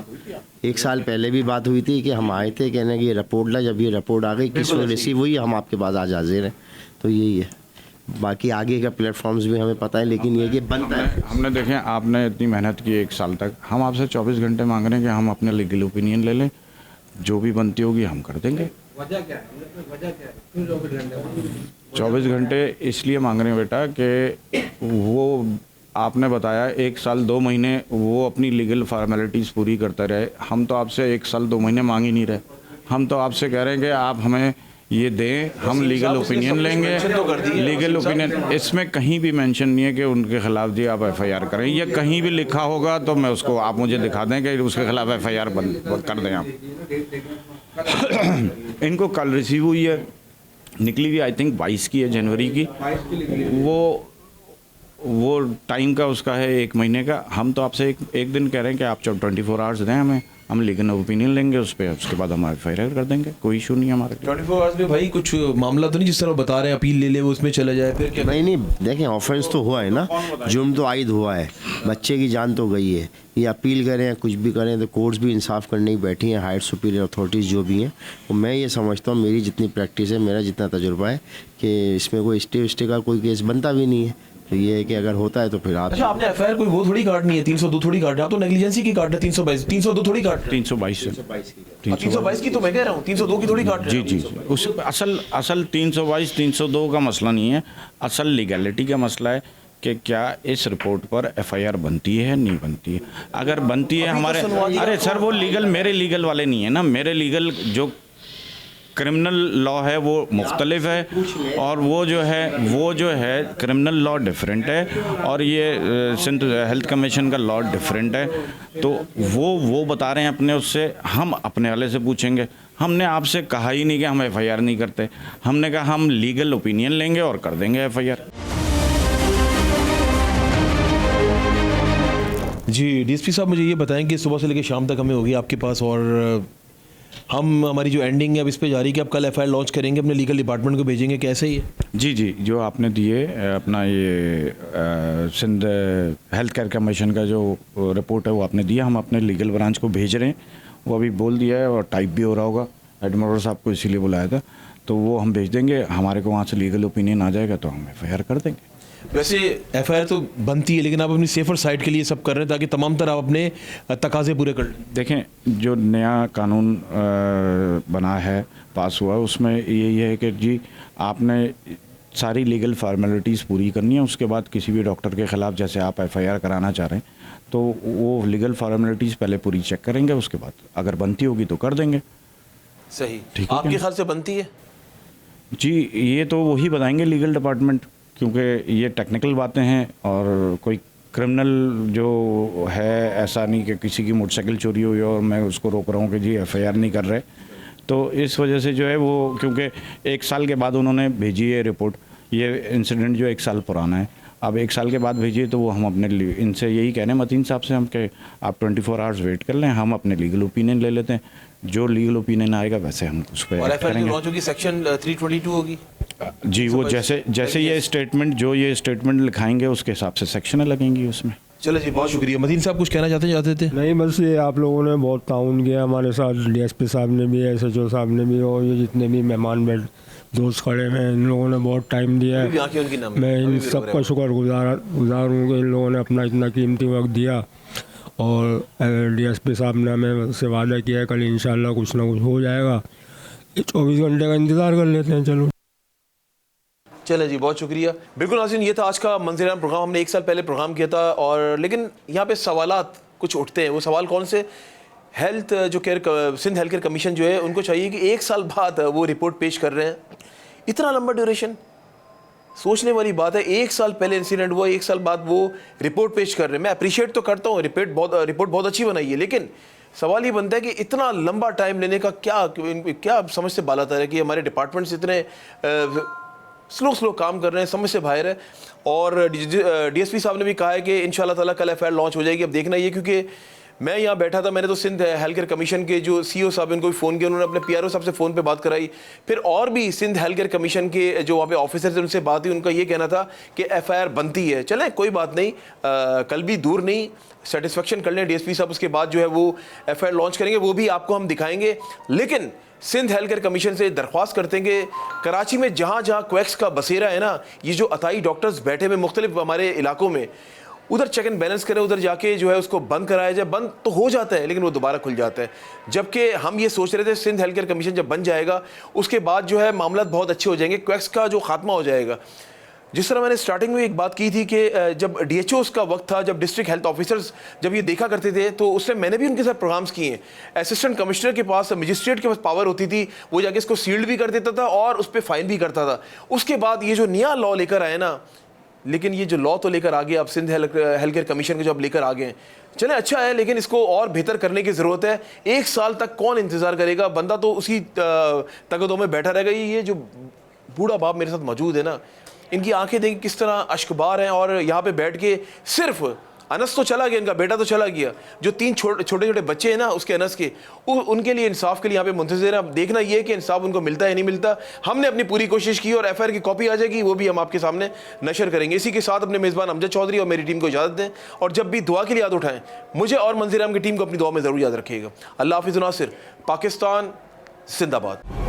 1 साल पहले भी बात हुई थी कि हम आए थे कहने कि ये रिपोर्ट ला, जब ये रिपोर्ट आ गई किसने रिसीव हुई, हम आपके पास आज हाजिर हैं। तो यही है, बाकी आगे का प्लेटफॉर्म्स भी हमें पता है, लेकिन ये कि बनता है। हमने देखें, आपने इतनी मेहनत की 1 साल तक, हम आपसे 24 घंटे मांग रहे हैं कि हम अपने लीगल ओपिनियन ले लें, जो भी बनती होगी हम कर देंगे। वजह क्या है? 24 घंटे इसलिए मांग रहे हैं बेटा कि वो आपने बताया 1 साल 2 महीने वो अपनी लीगल फॉर्मेलिटीज़ पूरी करते रहे, हम तो आपसे 1 साल 2 महीने मांग ही नहीं रहे। हम तो आपसे कह रहे हैं कि आप हमें ये दें, हम लीगल ओपिनियन लेंगे। लीगल ओपिनियन इसमें कहीं भी मेंशन नहीं है कि उनके खिलाफ जी आप FIR करें, ये कहीं भी लिखा होगा तो मैं उसको, आप मुझे दिखा दें कि उसके खिलाफ FIR कर दें आप। इनको कल रिसीव हुई है, निकली हुई आई थिंक 22 की है, जनवरी की। वो टाइम का उसका है 1 महीने का। हम तो आपसे एक दिन कह रहे हैं कि आप 24 आवर्स दें हमें, हम लीगल ओपिनियन लेंगे उस पर, उसके बाद हम FIR कर देंगे, कोई इशू नहीं है हमारे। 24 आवर्स में भाई कुछ मामला तो नहीं जिस तरह बता रहे हैं अपील ले ले वो उसमें चला जाए फिर क्या? नहीं देखें, ऑफेंस तो हुआ है ना, जुर्म तो आयद हुआ है, बच्चे की जान तो गई है। ये अपील करें या कुछ भी करें तो कोर्ट्स भी इंसाफ करने ही बैठी हैं, हायर सुपीरियर अथॉरिटीज़ जो भी हैं। तो मैं ये समझता हूँ, मेरी जितनी प्रैक्टिस है, मेरा जितना तजुर्बा है, कि इसमें कोई स्टे का कोई केस बनता भी नहीं है। तो ये है कि अगर होता है तो फिर आप अच्छा, आपने FIR कोई वो थोड़ी काटनी है, 302 थोड़ी काटना, आप तो नेग्लिजेंसी की काट रहे, 302 थोड़ी काट रहे। 322 से 322 की तो मैं कह रहा हूँ, 302 की थोड़ी काट रहे। जी उस असल 322 302 का मसला नहीं है, असल लीगैलिटी का मसला है कि क्या इस रिपोर्ट पर FIR बनती है नहीं बनती है। अगर बनती है हमारे, अरे सर वो लीगल मेरे लीगल वाले नहीं है ना, मेरे लीगल जो क्रिमिनल लॉ है वो मुख्तलिफ है, और वो जो है क्रिमिनल लॉ डिफरेंट है, और ये सिंध हेल्थ कमीशन का लॉ डिफरेंट है। तो वो बता रहे हैं अपने उससे, हम अपने वाले से पूछेंगे। हमने आपसे कहा ही नहीं कि हम FIR नहीं करते, हमने कहा हम लीगल ओपिनियन लेंगे और कर देंगे FIR। जी DSP साहब, मुझे ये बताएं कि सुबह से लेकर शाम तक हमें होगी आपके पास, और हमारी जो एंडिंग है अब इस पे जारी कि आप कल एफआईआर लॉन्च करेंगे, अपने लीगल डिपार्टमेंट को भेजेंगे, कैसे ही है? जी जी, जो आपने दिए अपना ये सिंध हेल्थ केयर कमीशन का जो रिपोर्ट है वो आपने दिया, हम अपने लीगल ब्रांच को भेज रहे हैं। वो अभी बोल दिया है और टाइप भी हो रहा होगा, एडमिरल साहब को इसीलिए बुलाया था, तो वो हम भेज देंगे। हमारे को वहाँ से लीगल ओपिनियन आ जाएगा तो हम एफआईआर कर देंगे। वैसे एफआईआर तो बनती है, लेकिन आप अपनी सेफर साइड के लिए सब कर रहे हैं ताकि तमाम तरह आप अपने तकाजे पूरे कर लें। देखें, जो नया कानून बना है, पास हुआ, उसमें यही है कि जी आपने सारी लीगल फार्मेलिटीज़ पूरी करनी है। उसके बाद किसी भी डॉक्टर के ख़िलाफ़ जैसे आप एफआईआर कराना चाह रहे हैं तो वो लीगल फार्मेलिटीज़ पहले पूरी चेक करेंगे, उसके बाद अगर बनती होगी तो कर देंगे। सही, ठीक है, आपके ख्याल से बनती है? जी, ये तो वही बताएंगे लीगल डिपार्टमेंट, क्योंकि ये टेक्निकल बातें हैं और कोई क्रिमिनल जो है ऐसा नहीं कि किसी की मोटरसाइकिल चोरी हुई और मैं उसको रोक रहा हूँ कि जी एफआईआर नहीं कर रहे। तो इस वजह से जो है वो, क्योंकि 1 साल के बाद उन्होंने भेजी है रिपोर्ट, ये इंसिडेंट जो 1 साल पुराना है, अब 1 साल के बाद भेजिए तो वो हम अपने इनसे यही कहने मतीन साहब से हम कि आप 24 आवर्स वेट कर लें, हम अपने लीगल ओपिनियन ले लेते हैं। जो लीगल ओपिनियन आएगा वैसे हम उस पर करेंगे। सेक्शन 322 होगी जी, वो जैसे ये स्टेटमेंट लिखाएंगे उसके हिसाब से सेक्शनें लगेंगी उसमें। चलो जी, बहुत शुक्रिया। मतीन साहब कुछ कहना चाहते थे? नहीं, बस ये आप लोगों ने बहुत ताउन किया हमारे साथ, डीएसपी साहब ने भी, SHO साहब ने भी, और ये जितने भी मेहमान दोस्त खड़े हैं, इन लोगों ने बहुत टाइम दिया है। मैं इन सब का शुक्रगुजार हूँ कि इन लोगों ने अपना इतना कीमती वक्त दिया। और डीएसपी साहब ने हमें से वादा किया है कल इंशाल्लाह कुछ ना कुछ हो जाएगा। 24 घंटे का इंतज़ार कर लेते हैं। चले जी, बहुत शुक्रिया। बिल्कुल नाज़रीन, ये था आज का मंज़र-ए-आम प्रोग्राम। हमने 1 साल पहले प्रोग्राम किया था, और लेकिन यहाँ पे सवालात कुछ उठते हैं। वो सवाल कौन से? सिंध हेल्थ केयर कमीशन जो है, उनको चाहिए कि 1 साल बाद वो रिपोर्ट पेश कर रहे हैं। इतना लंबा ड्यूरेशन, सोचने वाली बात है। 1 साल पहले इंसिडेंट हुआ, 1 साल बाद वो रिपोर्ट पेश कर रहे हैं। मैं अप्रिशिएट तो करता हूँ, रिपोर्ट बहुत अच्छी बनाई है, लेकिन सवाल ये बनता है कि इतना लंबा टाइम लेने का क्या समझ से बात आता है कि हमारे डिपार्टमेंट्स इतने स्लो काम कर रहे हैं, समझ से बाहर है। और डीएसपी साहब ने भी कहा है कि इंशाल्लाह ताला कल एफआईआर लॉन्च हो जाएगी। अब देखना ये, क्योंकि मैं यहाँ बैठा था, मैंने तो सिंध हेल्थ केयर कमीशन के जो CEO साहब, इनको भी फ़ोन किया, उन्होंने अपने PRO साहब से फ़ोन पे बात कराई। फिर और भी सिंध हेल्थ केयर कमीशन के जो वहाँ पे ऑफिसर थे उनसे बात हुई, उनका ये कहना था कि एफआईआर बनती है। चलें, कोई बात नहीं, कल भी दूर नहीं, सेटिस्फेक्शन कर लें डीएसपी साहब, उसके बाद जो है वो एफआईआर लॉन्च करेंगे, वो भी आपको हम दिखाएंगे। लेकिन सिंध हेल्थ केयर कमीशन से दरख्वास्त करते हैं कि कराची में जहाँ क्वैक्स का बसेरा है ना, ये जो अताई डॉक्टर्स बैठे हुए मुख्तलिफ हमारे इलाकों में, उधर चेक एंड बैलेंस करें, उधर जाके जो है उसको बंद कराया जाए। बंद तो हो जाता है लेकिन वो दोबारा खुल जाता है। जबकि हम ये सोच रहे थे सिंध हेल्थ केयर कमीशन जब बन जाएगा उसके बाद जो है मामला बहुत अच्छे हो जाएंगे, क्वैक्स का जो खात्मा हो जाएगा। जिस तरह मैंने स्टार्टिंग में एक बात की थी कि जब DHOs का वक्त था, जब डिस्ट्रिक्ट हेल्थ ऑफिसर्स जब ये देखा करते थे, तो उससे मैंने भी उनके साथ प्रोग्राम्स किए हैं। असिस्टेंट कमिश्नर के पास, मजिस्ट्रेट के पास पावर होती थी, वो जाके इसको सील्ड भी कर देता था और उस पर फाइन भी करता था। उसके बाद ये जो नया लॉ लेकर आए ना, लेकिन ये जो लॉ तो लेकर आ गए, अब सिंध हेल्थ केयर कमीशन के जो अब लेकर आ गए हैं, चले अच्छा है, लेकिन इसको और बेहतर करने की ज़रूरत है। 1 साल तक कौन इंतज़ार करेगा? बंदा तो उसी तगदों में बैठा रहेगा। ये जो बूढ़ा बाप मेरे साथ मौजूद है ना, इनकी आंखें देखिए किस तरह अश्कबार हैं, और यहाँ पे बैठ के सिर्फ अनस तो चला गया, इनका बेटा तो चला गया, जो 3 छोटे छोटे बच्चे हैं ना उसके अनस के, उनके लिए इंसाफ के लिए यहाँ पे मुंतज़िर हैं। देखना ये कि इंसाफ उनको मिलता है नहीं मिलता। हमने अपनी पूरी कोशिश की और एफआईआर की कॉपी आ जाएगी, वो भी हम आपके सामने नशर करेंगे। इसी के साथ अपने मेज़बान अमजद चौधरी और मेरी टीम को इजाज़त दें, और जब भी दुआ के लिए याद उठाएं, मुझे और मंज़र-ए-आम की टीम को अपनी दुआ में ज़रूर याद रखिएगा। अल्लाह हाफ़िज़ नासिर। पाकिस्तान जिंदाबाद।